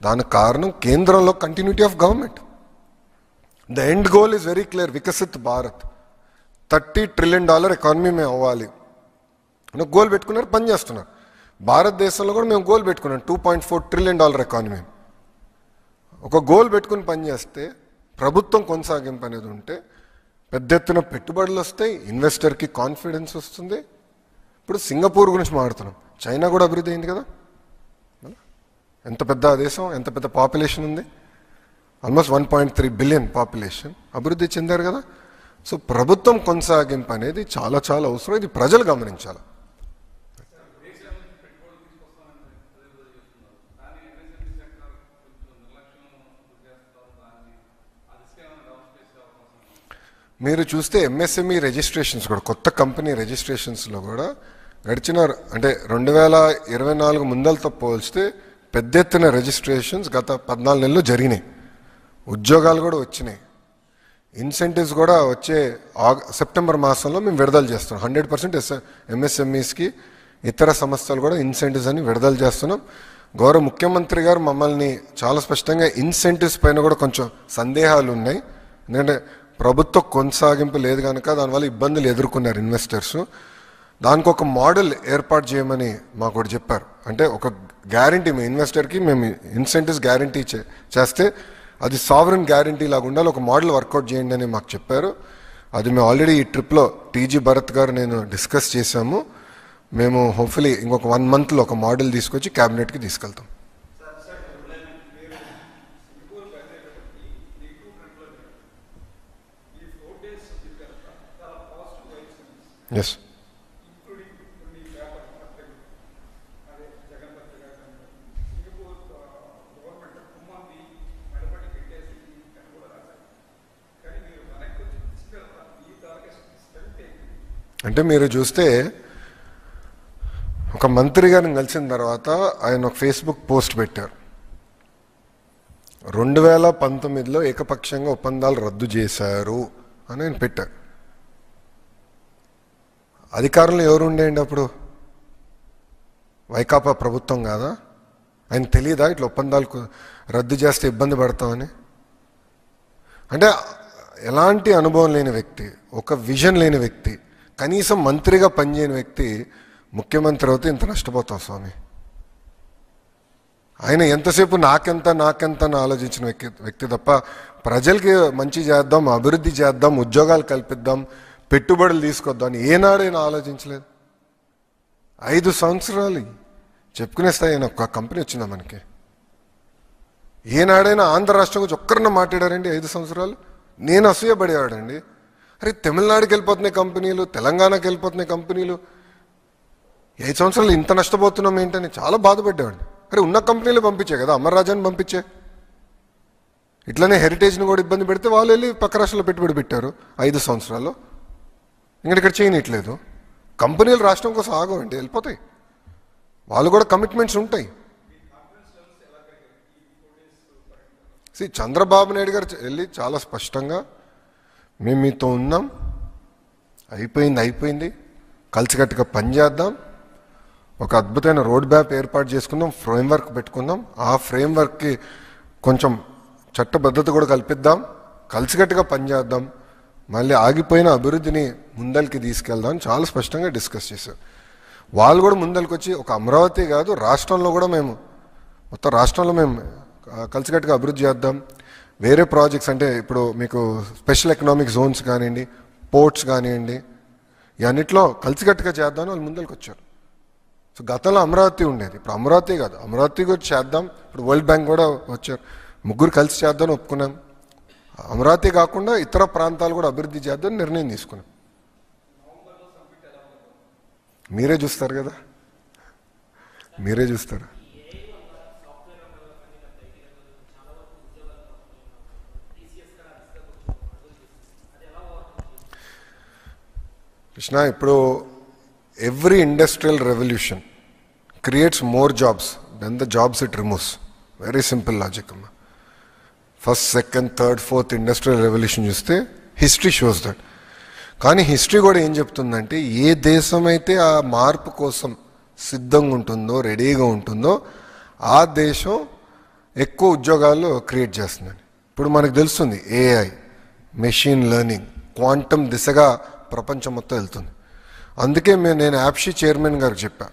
దానికి కారణం కేంద్రంలో continuity of government. The end goal is very clear, Viksit Bharat. $30 trillion economy మేము అవ్వాలి అని గోల్ పెట్టుకున్నారు, పని చేస్తున్నారు. భారతదేశంలో కూడా మేము గోల్ పెట్టుకున్నాం, $2.4 ట్రిలియన్ ఎకానమీ. ఒక గోల్ పెట్టుకుని పనిచేస్తే, ప్రభుత్వం కొనసాగింపు అనేది ఉంటే పెద్ద ఎత్తున పెట్టుబడులు వస్తాయి, ఇన్వెస్టర్కి కాన్ఫిడెన్స్ వస్తుంది. ఇప్పుడు సింగపూర్ గురించి మాట్లాడుతున్నాం, చైనా కూడా అభివృద్ధి అయింది కదా. ఎంత పెద్ద దేశం, ఎంత పెద్ద పాపులేషన్ ఉంది, ఆల్మోస్ట్ 1.3 బిలియన్ పాపులేషన్, అభివృద్ధి చెందారు కదా. సో ప్రభుత్వం కొనసాగింపు అనేది చాలా చాలా అవసరం, ఇది ప్రజలు గమనించాలి. మీరు చూస్తే ఎంఎస్ఎంఈ రిజిస్ట్రేషన్స్ కూడా, కొత్త కంపెనీ రిజిస్ట్రేషన్స్లో కూడా గడిచిన అంటే 2024 ముందలతో పోల్చితే పెద్ద ఎత్తున రిజిస్ట్రేషన్స్ గత 14 నెలల్లో జరిగినాయి. ఉద్యోగాలు కూడా వచ్చినాయి, ఇన్సెంటివ్స్ కూడా వచ్చే సెప్టెంబర్ మాసంలో మేము విడుదల చేస్తున్నాం. 100% ఎంఎస్ఎంఈస్కి, ఇతర సంస్థలు కూడా ఇన్సెంటివ్స్ అని విడుదల చేస్తున్నాం. గౌరవ ముఖ్యమంత్రి గారు మమ్మల్ని చాలా స్పష్టంగా ఇన్సెంటివ్స్ పైన కూడా కొంచెం సందేహాలు ఉన్నాయి. ఎందుకంటే ప్రభుత్వ కొనసాగింపు లేదు కనుక దానివల్ల ఇబ్బందులు ఎదుర్కొన్నారు ఇన్వెస్టర్స్. దానికి ఒక మోడల్ ఏర్పాటు చేయమని మాకు కూడా చెప్పారు. అంటే ఒక గ్యారంటీ, మీ ఇన్వెస్టర్కి మేము ఇన్సెంటివ్స్ గ్యారంటీ చేస్తే అది సావరెన్ గ్యారంటీ లాగా ఉండాలి, ఒక మోడల్ వర్కౌట్ చేయండి అని మాకు చెప్పారు. అది మేము ఆల్రెడీ ఈ ట్రిప్లో టీజీ భరత్ గారు నేను డిస్కస్ చేశాము. మేము హోప్ఫుల్లీ ఇంకొక 1 మంత్లో ఒక మోడల్ తీసుకొచ్చి క్యాబినెట్కి తీసుకెళ్తాం. ఎస్, అంటే మీరు చూస్తే ఒక మంత్రి గారిని కలిసిన తర్వాత ఆయన ఒక ఫేస్బుక్ పోస్ట్ పెట్టారు, 2019లో ఏకపక్షంగా ఒప్పందాలు రద్దు చేశారు అని ఆయన పెట్టారు. అధికారంలో ఎవరు ఉండేయండి అప్పుడు? వైకాపా ప్రభుత్వం కాదా? ఆయన తెలియదా ఇట్లా ఒప్పందాలు రద్దు చేస్తే ఇబ్బంది పడతామని? అంటే ఎలాంటి అనుభవం లేని వ్యక్తి, ఒక విజన్ లేని వ్యక్తి, కనీసం మంత్రిగా పనిచేయని వ్యక్తి ముఖ్యమంత్రి అవుతే ఇంత నష్టపోతాం స్వామి. ఆయన ఎంతసేపు నాకెంత అని ఆలోచించిన వ్యక్తి తప్ప ప్రజలకి మంచి చేద్దాం, అభివృద్ధి చేద్దాం, ఉద్యోగాలు కల్పిద్దాం, పెట్టుబడులు తీసుకొద్దాం అని ఏనాడైనా ఆలోచించలేదు. 5 సంవత్సరాలు చెప్పుకునే స్థాయి ఒక కంపెనీ వచ్చిందా మనకి? ఏనాడైనా ఆంధ్ర రాష్ట్రం గురించి ఒక్కరిన మాట్లాడారండి 5 సంవత్సరాలు? నేను అసూయపడేవాడండి. అరే తమిళనాడుకి వెళ్ళిపోతున్నాయి కంపెనీలు, తెలంగాణకి వెళ్ళిపోతున్నాయి కంపెనీలు, 5 సంవత్సరాలు ఇంత నష్టపోతున్నాం ఏంటని చాలా బాధపడ్డామండి. అరే ఉన్న కంపెనీలు పంపించే కదా, అమర్రాజాని పంపించే. ఇట్లనే హెరిటేజ్ని కూడా ఇబ్బంది పెడితే వాళ్ళు వెళ్ళి పక్క రాష్ట్రంలో పెట్టుబడి పెట్టారు 5 సంవత్సరాల్లో. ఇక్కడ చేయనట్లేదు. కంపెనీలు రాష్ట్రం కోసం ఆగవండి, వెళ్ళిపోతాయి. వాళ్ళు కూడా కమిట్మెంట్స్ ఉంటాయి. చంద్రబాబు నాయుడు గారు వెళ్ళి చాలా స్పష్టంగా మేము మీతో ఉన్నాం, అయిపోయింది, కలిసికట్టుగా పనిచేద్దాం, ఒక అద్భుతమైన రోడ్ మ్యాప్ ఏర్పాటు చేసుకుందాం, ఫ్రేమ్వర్క్ పెట్టుకుందాం, ఆ ఫ్రేమ్వర్క్కి కొంచెం చట్టబద్ధత కూడా కల్పిద్దాం, కలిసికట్టుగా పనిచేద్దాం, మళ్ళీ ఆగిపోయిన అభివృద్ధిని ముందరికి తీసుకెళ్దాం చాలా స్పష్టంగా డిస్కస్ చేశారు. వాళ్ళు కూడా ముందరికి వచ్చి ఒక అమరావతి కాదు రాష్ట్రంలో కూడా మొత్తం రాష్ట్రంలో మేము కలిసికట్టుగా అభివృద్ధి చేద్దాం. వేరే ప్రాజెక్ట్స్ అంటే ఇప్పుడు మీకు స్పెషల్ ఎకనామిక్ జోన్స్ కానివ్వండి, పోర్ట్స్ కానివ్వండి, ఇవన్నిట్లో కలిసికట్టుగా చేద్దామని వాళ్ళు ముందరికి వచ్చారు. సో గతంలో అమరావతి ఉండేది, ఇప్పుడు అమరావతి కాదు, అమరావతి కూడా చేద్దాం. ఇప్పుడు వరల్డ్ బ్యాంక్ కూడా వచ్చారు, ముగ్గురు కలిసి చేద్దామని ఒప్పుకున్నాం. అమరావతి కాకుండా ఇతర ప్రాంతాలు కూడా అభివృద్ధి చేద్దామని నిర్ణయం తీసుకున్నాం. మీరే చూస్తారు కదా, మీరే చూస్తారు. కృష్ణ, ఇప్పుడు every industrial revolution creates more jobs than the jobs it removes. Very simple logic అమ్మా. First, second, third, fourth industrial revolution చూస్తే హిస్టరీ షోస్ దట్. కానీ హిస్టరీ కూడా ఏం చెప్తుందంటే ఏ దేశం అయితే ఆ మార్పు కోసం సిద్ధంగా ఉంటుందో, రెడీగా ఉంటుందో, ఆ దేశం ఎక్కువ ఉద్యోగాలు క్రియేట్ చేస్తుందని. ఇప్పుడు మనకు తెలుస్తుంది ఏఐ, మెషిన్ లెర్నింగ్, క్వాంటమ్ దిశగా ప్రపంచం మొత్తం వెళ్తుంది. అందుకే నేను యాప్షీ చైర్మన్ గారికి చెప్పా,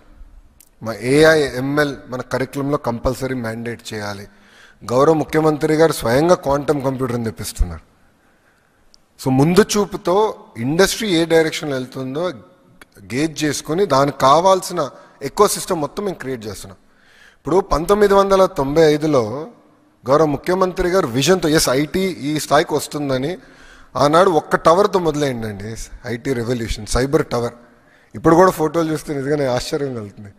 మా ఏఐ ఎంఎల్ మన కరికులంలో కంపల్సరీ మ్యాండేట్ చేయాలి. గౌరవ ముఖ్యమంత్రి గారు స్వయంగా క్వాంటమ్ కంప్యూటర్ని తెప్పిస్తున్నారు. సో ముందు చూపుతో ఇండస్ట్రీ ఏ డైరెక్షన్లో వెళ్తుందో గేజ్ చేసుకొని దానికి కావాల్సిన ఎకో సిస్టమ్ మొత్తం మేము క్రియేట్ చేస్తున్నాం. ఇప్పుడు 1995లో గౌరవ ముఖ్యమంత్రి గారు విజన్తో ఐటీ ఈ స్థాయికి వస్తుందని ఆనాడు ఒక్క టవర్తో మొదలైందండి ఐటీ రెవల్యూషన్, సైబర్ టవర్. ఇప్పుడు కూడా ఫోటోలు చూస్తే నిజంగానే ఆశ్చర్యం కలుగుతుంది.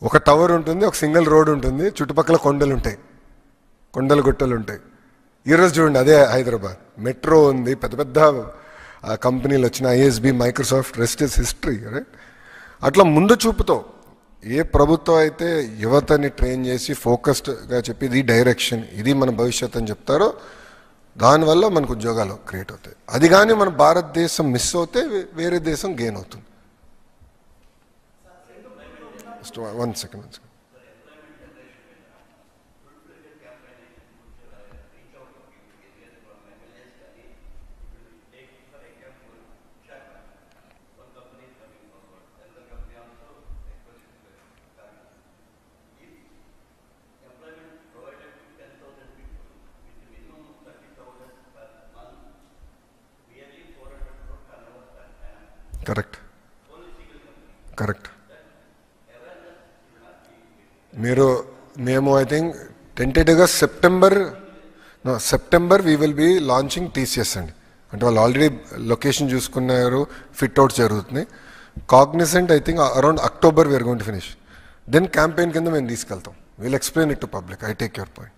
ఒక టవర్ ఉంటుంది, ఒక సింగిల్ రోడ్ ఉంటుంది, చుట్టుపక్కల కొండలు ఉంటాయి, కొండలు గుట్టలు ఉంటాయి. ఈరోజు చూడండి అదే హైదరాబాద్, మెట్రో ఉంది, పెద్ద పెద్ద కంపెనీలు వచ్చిన ISB, Microsoft, rest is history. Right? అట్లా ముందు చూపుతో ఏ ప్రభుత్వం అయితే యువతని ట్రైన్ చేసి ఫోకస్డ్గా చెప్పి ఇది డైరెక్షన్, ఇది మన భవిష్యత్ అని చెప్తారో దానివల్ల మనకు ఉద్యోగాలు క్రియేట్ అవుతాయి. అది కానీ మన భారతదేశం మిస్ అవుతే వేరే దేశం గెయిన్ అవుతుంది. One second. కరెక్ట్. మేము ఐ థింక్ టెంటేటివ్గా September we will be launching TCS అండి. అంటే వాళ్ళు ఆల్రెడీ లొకేషన్ చూసుకున్నారు, ఫిట్ అవుట్ జరుగుతుంది. Cognizant I think around October we are going to finish. Then campaign కింద మేము తీసుకెళ్తాం. We'll explain it to public. I take your point.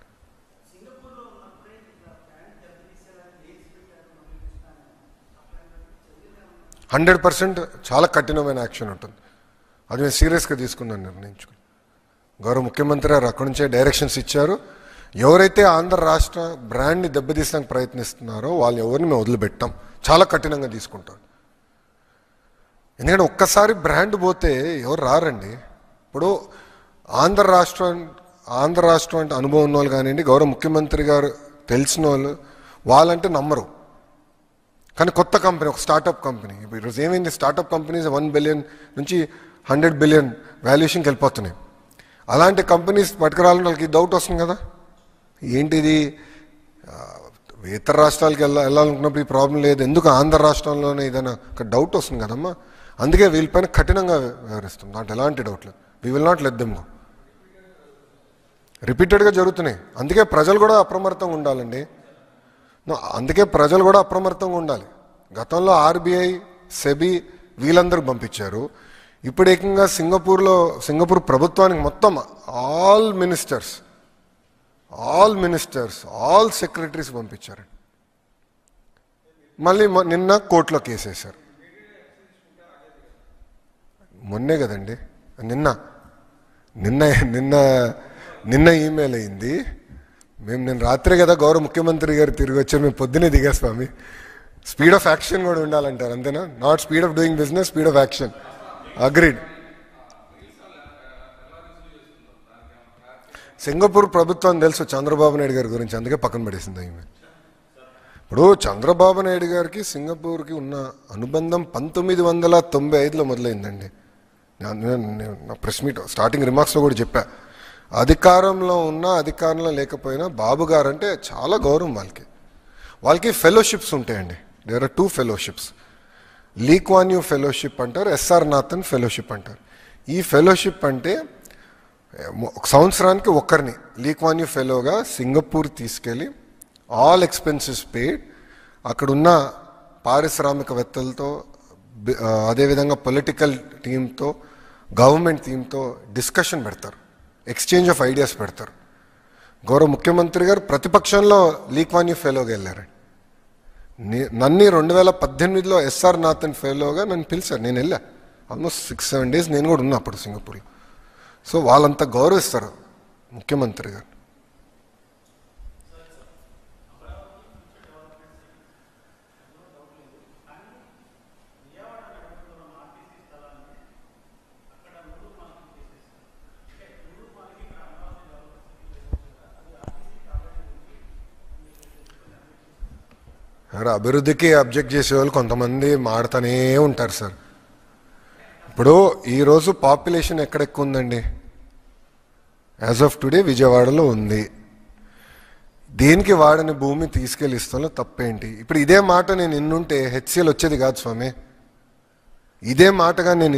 100% చాలా కఠినమైన యాక్షన్ ఉంటుంది. అది మేము సీరియస్గా తీసుకుందాం నిర్ణయించుకుని. గౌరవ ముఖ్యమంత్రి గారు అక్కడి నుంచే డైరెక్షన్స్ ఇచ్చారు. ఎవరైతే ఆంధ్ర రాష్ట్ర బ్రాండ్ని దెబ్బతీసడానికి ప్రయత్నిస్తున్నారో వాళ్ళు ఎవరిని మేము వదిలిపెట్టాం, చాలా కఠినంగా తీసుకుంటాం. ఎందుకంటే ఒక్కసారి బ్రాండ్ పోతే ఎవరు రారండి. ఇప్పుడు ఆంధ్ర రాష్ట్రం అంటే అనుభవం ఉన్న వాళ్ళు కానివ్వండి, గౌరవ ముఖ్యమంత్రి గారు తెలిసిన వాళ్ళంటే నమ్మరు. కానీ కొత్త కంపెనీ, ఒక స్టార్టప్ కంపెనీ, ఇప్పుడు ఈరోజు ఏమైంది, స్టార్టప్ కంపెనీస్ 1 బిలియన్ నుంచి 100 బిలియన్ వాల్యుయేషన్కి వెళ్ళిపోతున్నాయి. అలాంటి కంపెనీస్ పట్టుకురాలని వాళ్ళకి డౌట్ వస్తుంది కదా, ఏంటిది ఇతర రాష్ట్రాలకి వెళ్ళాలనుకున్నప్పుడు ఈ ప్రాబ్లం లేదు, ఎందుకు ఆంధ్ర రాష్ట్రంలోనే ఏదైనా ఒక డౌట్ వస్తుంది కదమ్మా. అందుకే వీళ్ళపైన కఠినంగా వ్యవహరిస్తాం, దాంట్లో ఎలాంటి డౌట్ లేదు. We will not let them go. రిపీటెడ్గా జరుగుతున్నాయి. అందుకే ప్రజలు కూడా అప్రమత్తంగా ఉండాలండి. అందుకే ప్రజలు కూడా అప్రమత్తంగా ఉండాలి. గతంలో ఆర్బీఐ, సెబీ వీళ్ళందరూ పంపించారు. ఇప్పుడు ఏకంగా సింగపూర్ ప్రభుత్వానికి మొత్తం ఆల్ మినిస్టర్స్, ఆల్ సెక్రటరీస్ పంపించారు. మళ్ళీ నిన్న కోర్టులో కేసేశారు. మొన్నే కదండి, నిన్న ఈమెయిల్ అయింది. నేను రాత్రే కదా గౌరవ ముఖ్యమంత్రి గారు తిరిగి వచ్చారు, మేము పొద్దునే దిగా స్వామి. స్పీడ్ ఆఫ్ యాక్షన్ కూడా ఉండాలంటారు, అంతేనా? Not speed of doing business, speed of action. Agreed. Singapore ప్రభుత్వం తెలుసు చంద్రబాబు నాయుడు గారి గురించి, అందుకే పక్కన పడేసింది ఈమె. ఇప్పుడు చంద్రబాబు నాయుడు గారికి సింగపూర్కి ఉన్న అనుబంధం 1995లో మొదలైందండి. నా ప్రెస్ మీట్ స్టార్టింగ్ రిమార్క్స్లో కూడా చెప్పా, అధికారంలో ఉన్నా అధికారంలో లేకపోయినా బాబు గారు అంటే చాలా గౌరవం. వాళ్ళకి ఫెలోషిప్స్ ఉంటాయండి. There are 2 fellowships. Lee Kuan Yew fellowship అంటారు, ఎస్ఆర్ నాథన్ ఫెలోషిప్ అంటారు. ఈ ఫెలోషిప్ అంటే ఒక సంవత్సరానికి ఒకరిని లీ క్వాన్ యూ ఫెలోగా సింగపూర్ తీసుకెళ్ళి ఆల్ ఎక్స్పెన్సెస్ పెయిడ్, అక్కడున్న పారిశ్రామికవేత్తలతో, అదేవిధంగా పొలిటికల్ టీంతో, గవర్నమెంట్ టీంతో డిస్కషన్ పెడతారు, ఎక్స్చేంజ్ ఆఫ్ ఐడియాస్ పెడతారు. గౌరవ ముఖ్యమంత్రి గారు ప్రతిపక్షంలో లీ క్వాన్ యూ ఫెలోగా వెళ్ళారు. నన్ను 2018లో ఎస్ఆర్ నాథన్ ఫెలోగా నన్ను పిలిచారు, నేను వెళ్ళా. ఆల్మోస్ట్ 6-7 డేస్ నేను కూడా ఉన్నా అప్పుడు సింగపూర్లో. సో వాళ్ళంతా గౌరవిస్తారు ముఖ్యమంత్రి గారు. అభివృద్ధికి అబ్జెక్ట్ చేసే వాళ్ళు కొంతమంది మాడుతూనే ఉంటారు సార్. ఇప్పుడు ఈరోజు పాపులేషన్ ఎక్కడ ఎక్కువ ఉందండి? యాజ్ ఆఫ్ టుడే విజయవాడలో ఉంది. దేనికి వాడని భూమి తీసుకెళ్ళి ఇస్తాలో తప్పేంటి? ఇప్పుడు ఇదే మాట నేను ఇన్నుంటే హెచ్సిఎల్ వచ్చేది కాదు స్వామి. ఇదే మాటగా నేను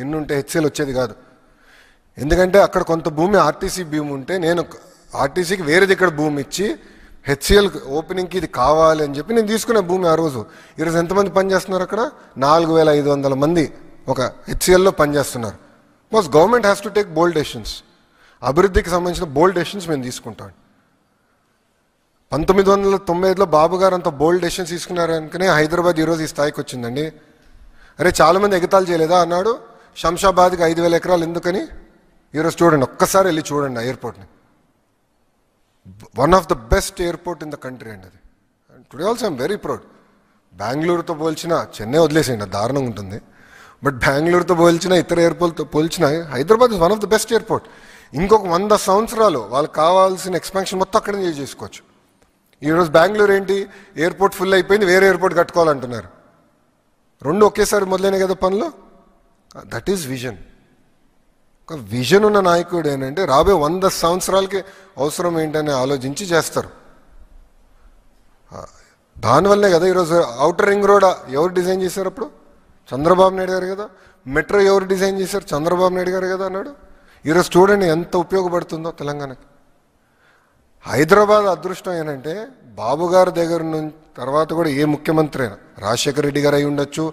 ఇన్నుంటే హెచ్సిఎల్ వచ్చేది కాదు. ఎందుకంటే అక్కడ కొంత భూమి ఆర్టీసీ భూమి ఉంటే నేను ఆర్టీసీకి వేరేది ఇక్కడ భూమి ఇచ్చి హెచ్సిఎల్ ఓపెనింగ్కి ఇది కావాలి అని చెప్పి నేను తీసుకునే భూమి ఆ రోజు. ఈరోజు ఎంతమంది పనిచేస్తున్నారు అక్కడ? 4500 మంది ఒక హెచ్సిఎల్లో పనిచేస్తున్నారు. Because government has to take bold decisions. అభివృద్ధికి సంబంధించిన బోల్డ్ డెసిషన్స్ మేము తీసుకుంటాం. 1995లో బాబు గారు అంత బోల్డ్ డెసిషన్స్ తీసుకున్నారు అనుకునే హైదరాబాద్ ఈరోజు ఈ స్థాయికి వచ్చిందండి. అరే చాలామంది ఎగతాళి చేయలేదా అన్నాడు, శంషాబాద్కి 5000 ఎకరాలు ఎందుకని. ఈరోజు చూడండి, ఒక్కసారి వెళ్ళి చూడండి ఆ ఎయిర్పోర్ట్ని. One of the best airport in the country అండి అది. Today also I'm very proud. బెంగళూరుతో పోల్చిన, చెన్నై వదిలేసేయండి దారుణంగా ఉంటుంది, బట్ బెంగళూరుతో పోల్చిన, ఇతర ఎయిర్పోర్ట్తో పోల్చిన Hyderabad is one of the best airport. ఇంకొక 100 సంవత్సరాలు వాళ్ళకి కావాల్సిన ఎక్స్పాన్షన్ మొత్తం అక్కడే చేసుకోవచ్చు. ఈరోజు బెంగళూరు ఏంటి, ఎయిర్పోర్ట్ ఫుల్ అయిపోయింది, వేరే ఎయిర్పోర్ట్ కట్టుకోవాలంటున్నారు. రెండు ఒకేసారి మొదలైనాయి కదా పనులు. That is vision. ఒక విజన్ ఉన్న నాయకుడు ఏంటంటే రాబోయే 100 సంవత్సరాలకి అవసరం ఏంటని ఆలోచించి చేస్తారు. దానివల్లే కదా ఈరోజు ఔటర్ రింగ్ రోడ్ ఎవరు డిజైన్ చేశారు? అప్పుడు చంద్రబాబు నాయుడు గారు కదా. మెట్రో ఎవరు డిజైన్ చేశారు? చంద్రబాబు నాయుడు గారు కదా అన్నాడు. ఈరోజు చూడండి ఎంత ఉపయోగపడుతుందో తెలంగాణకి. హైదరాబాద్ అదృష్టం ఏంటంటే బాబు గారి దగ్గర నుంచి తర్వాత కూడా ఏ ముఖ్యమంత్రి అయినా, రాజశేఖర రెడ్డి గారు అయి ఉండొచ్చు,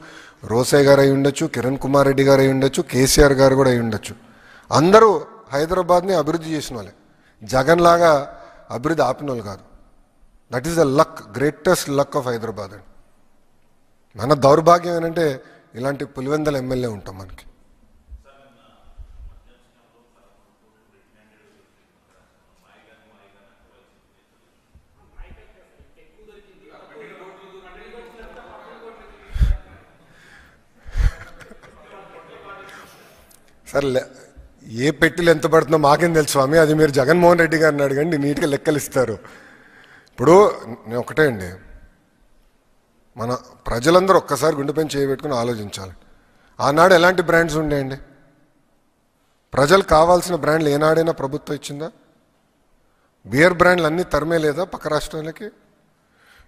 రోసయ్య గారు అయి ఉండొచ్చు, కిరణ్ కుమార్ రెడ్డి గారు అయి ఉండొచ్చు, కేసీఆర్ గారు కూడా అయి ఉండొచ్చు. అందరూ హైదరాబాద్ని అభివృద్ధి చేసిన వాళ్ళే. జగన్ లాగా అభివృద్ధి ఆపిన వాళ్ళు కాదు. That is the luck, greatest luck of Hyderabad అండి. మన దౌర్భాగ్యం ఏంటంటే ఇలాంటి పులివెందల ఎమ్మెల్యే ఉంటాం మనకి. సరే ఏ పెట్టిలు ఎంత పడుతుందో మాకేం తెలుసు స్వామి, అది మీరు జగన్మోహన్ రెడ్డి గారిని అడగండి, నీట్గా లెక్కలు ఇస్తారు. ఇప్పుడు నేను ఒకటే అండి, మన ప్రజలందరూ ఒక్కసారి గుండెపైన చేయబెట్టుకుని ఆలోచించాలి. ఆనాడు ఎలాంటి బ్రాండ్స్ ఉండేయండి? ప్రజలు కావాల్సిన బ్రాండ్లు ఏనాడైనా ప్రభుత్వం ఇచ్చిందా? బియర్ బ్రాండ్లు అన్నీ తరమే లేదా పక్క రాష్ట్రాలకి?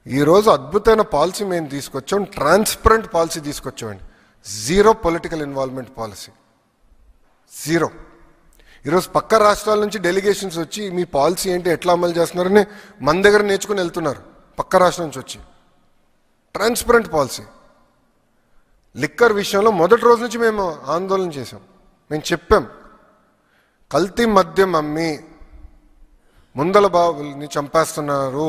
ఈరోజు అద్భుతమైన పాలసీ మేము తీసుకొచ్చాం, ట్రాన్స్పరెంట్ పాలసీ తీసుకొచ్చామండి. Zero political involvement policy, zero. ఈరోజు పక్క రాష్ట్రాల నుంచి డెలిగేషన్స్ వచ్చి మీ పాలసీ ఏంటి, ఎట్లా అమలు చేస్తున్నారని మన దగ్గర నేర్చుకుని వెళ్తున్నారు పక్క రాష్ట్రం నుంచి వచ్చి. Transparent policy. లిక్కర్ విషయంలో మొదటి రోజు నుంచి మేము ఆందోళన చేసాం. మేము చెప్పాం, కల్తీ మద్యం అమ్మి ముందల బాబుల్ని చంపేస్తున్నారు,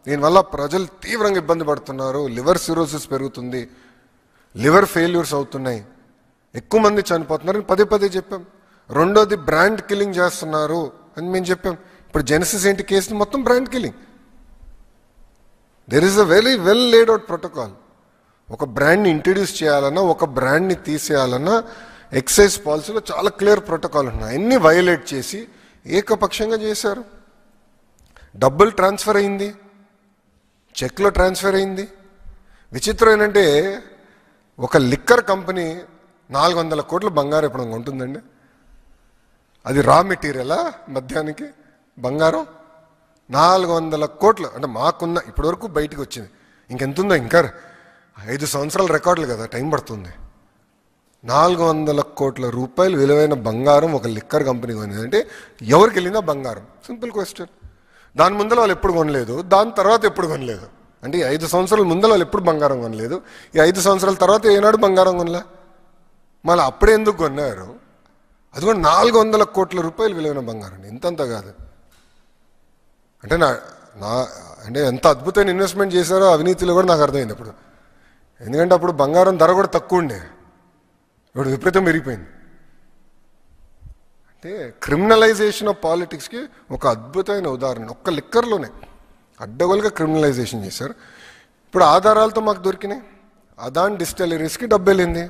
దీనివల్ల ప్రజలు తీవ్రంగా ఇబ్బంది పడుతున్నారు, లివర్ సిరోసిస్ పెరుగుతుంది, లివర్ ఫెయిల్యూర్స్ అవుతున్నాయి, ఎక్కువ మంది చనిపోతున్నారని పదే పదే చెప్పాం. రెండోది బ్రాండ్ కిల్లింగ్ చేస్తున్నారు అని మేము చెప్పాం. ఇప్పుడు జెనసిస్ ఏంటి కేసు? మొత్తం brand killing. There is a very well laid out protocol. ఒక బ్రాండ్ని ఇంట్రడ్యూస్ చేయాలన్నా, ఒక బ్రాండ్ని తీసేయాలన్నా ఎక్సైజ్ పాలసీలో చాలా క్లియర్ ప్రోటోకాల్ ఉన్నాయి. అన్నీ వయలేట్ చేసి ఏకపక్షంగా చేశారు. డబ్బులు ట్రాన్స్ఫర్ అయింది, చెక్లో ట్రాన్స్ఫర్ అయింది. విచిత్రం ఏంటంటే ఒక లిక్కర్ కంపెనీ 400 కోట్ల బంగారం ఎప్పుడు ఉంటుందండి? అది రా మెటీరియలా మద్యానికి బంగారం? 400 కోట్లు అంటే మాకున్న ఇప్పటివరకు బయటకు వచ్చింది. ఇంకెంతుందో, ఇంకా 5 సంవత్సరాల రికార్డులు కదా, టైం పడుతుంది. 400 కోట్ల రూపాయలు విలువైన బంగారం ఒక లిక్కర్ కంపెనీ కొనింది అంటే ఎవరికి వెళ్ళిందా బంగారం? Simple question. దాని ముందర వాళ్ళు ఎప్పుడు కొనలేదు, దాని తర్వాత ఎప్పుడు కొనలేదు. అంటే 5 సంవత్సరాల ముందర వాళ్ళు ఎప్పుడు బంగారం కొనలేదు, ఈ 5 సంవత్సరాల తర్వాత ఏనాడు బంగారం కొనలే. మళ్ళీ అప్పుడే ఎందుకు కొన్నారు? అది కూడా 400 కోట్ల రూపాయలు విలువైన బంగారం, ఇంతంత కాదు. అంటే అంటే ఎంత అద్భుతమైన ఇన్వెస్ట్మెంట్ చేశారో అవినీతిలో కూడా నాకు అర్థమైంది అప్పుడు. ఎందుకంటే అప్పుడు బంగారం ధర కూడా తక్కువ ఉండే, ఇప్పుడు విపరీతం పెరిగిపోయింది. అంటే క్రిమినలైజేషన్ ఆఫ్ పాలిటిక్స్కి ఒక అద్భుతమైన ఉదాహరణ ఒక్క లిక్కర్లోనే అడ్డగోలుగా క్రిమినలైజేషన్ చేశారు. ఇప్పుడు ఆధారాలతో మాకు దొరికినాయి. అదాన్ డిస్టిలరీస్కి డబ్బు వెళ్ళింది,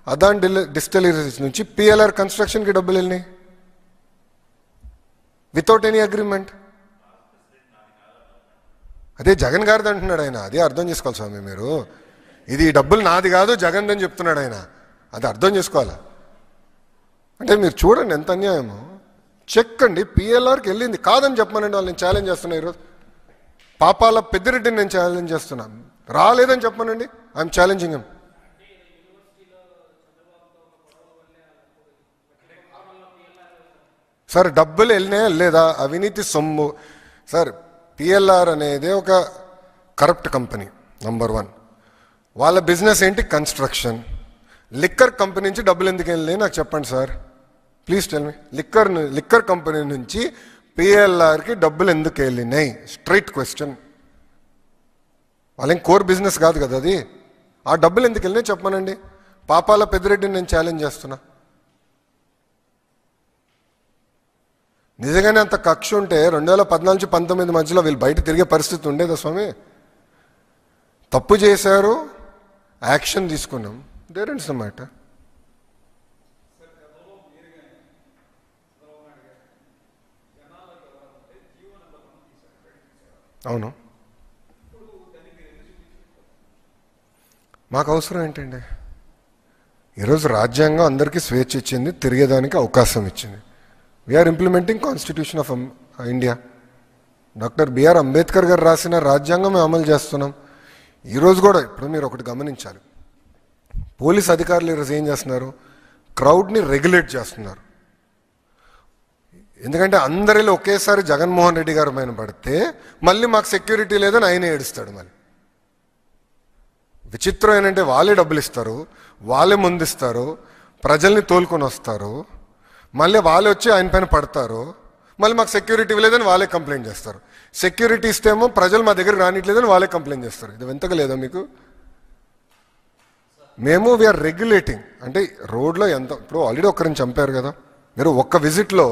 అదాన్ డిస్టిలరీస్ నుంచి పిఎల్ఆర్ కన్స్ట్రక్షన్కి డబ్బులు వెళ్ళినాయి వితౌట్ ఎనీ అగ్రిమెంట్. అదే జగన్ గారిది అంటున్నాడు ఆయన. అదే అర్థం చేసుకోవాలి స్వామి మీరు. ఇది డబ్బులు నాది కాదు జగన్ అని చెప్తున్నాడు ఆయన. అది అర్థం చేసుకోవాలా? అంటే మీరు చూడండి ఎంత అన్యాయమో. చెక్ అండి, పిఎల్ఆర్కి వెళ్ళింది. కాదని చెప్పమనండి, వాళ్ళు నేను ఛాలెంజ్ చేస్తున్నా ఈరోజు. పాపాల పెద్దిరెడ్డిని నేను ఛాలెంజ్ చేస్తున్నాను. రాలేదని చెప్పమనండి, ఐఎమ్ ఛాలెంజింగ్ హిమ్. సార్ డబ్బులు వెళ్ళినాయా లేదా? అవినీతి సొమ్ము సార్. పిఎల్ఆర్ అనేది ఒక కరప్ట్ కంపెనీ నంబర్ 1. వాళ్ళ బిజినెస్ ఏంటి? కన్స్ట్రక్షన్. లిక్కర్ కంపెనీ నుంచి డబ్బులు ఎందుకు వెళ్ళినాయి నాకు చెప్పండి sir, please tell me. Liquor company నుంచి పిఎల్ఆర్కి డబ్బులు ఎందుకు వెళ్ళినాయి? Straight question. వాళ్ళేం కోర్ బిజినెస్ కాదు కదా అది. ఆ డబ్బులు ఎందుకు వెళ్ళినాయి చెప్పమనండి. పాపాల పెద్దిరెడ్డిని నేను ఛాలెంజ్ చేస్తున్నా. నిజంగానే అంత కక్ష ఉంటే 2014-19 మధ్యలో వీళ్ళు బయట తిరిగే పరిస్థితి ఉండేదా స్వామి? తప్పు చేశారు, యాక్షన్ తీసుకున్నాం, దేర్ ఎండ్స్ ద మ్యాటర్. అవును, మాకు అవసరం ఏంటండి? ఈరోజు రాజ్యాంగం అందరికీ స్వేచ్ఛ ఇచ్చింది, తిరిగేదానికి అవకాశం ఇచ్చింది. We're implementing constitution of India. Doctor BR Ambedkar garu రాసిన రాజ్యాంగం మేము అమలు చేస్తున్నాం. ఈరోజు కూడా ఇప్పుడు మీరు ఒకటి గమనించాలి, పోలీస్ అధికారులు ఈరోజు ఏం చేస్తున్నారు? క్రౌడ్ని రెగ్యులేట్ చేస్తున్నారు. ఎందుకంటే అందరిలో ఒకేసారి జగన్మోహన్ రెడ్డి గారు పైన పడితే మళ్ళీ మాకు సెక్యూరిటీ లేదని ఆయన ఏడుస్తాడు. మళ్ళీ విచిత్రం ఏంటంటే వాళ్ళే డబ్బులు ఇస్తారు, వాళ్ళే ముందిస్తారు, ప్రజల్ని తోలుకొని వస్తారు, మళ్ళీ వాళ్ళే వచ్చి ఆయన పైన పడతారు, మళ్ళీ మాకు సెక్యూరిటీ లేదని వాళ్ళే కంప్లైంట్ చేస్తారు. సెక్యూరిటీ ఇస్తేమో ప్రజలు మా దగ్గర రానిట్లేదని వాళ్ళే కంప్లైంట్ చేస్తారు. ఇది వింతగా లేదా మీకు? మేము వీఆర్ రెగ్యులేటింగ్. అంటే రోడ్లో ఎంత, ఇప్పుడు ఆల్రెడీ ఒకరిని చంపారు కదా, మీరు ఒక్క విజిట్లో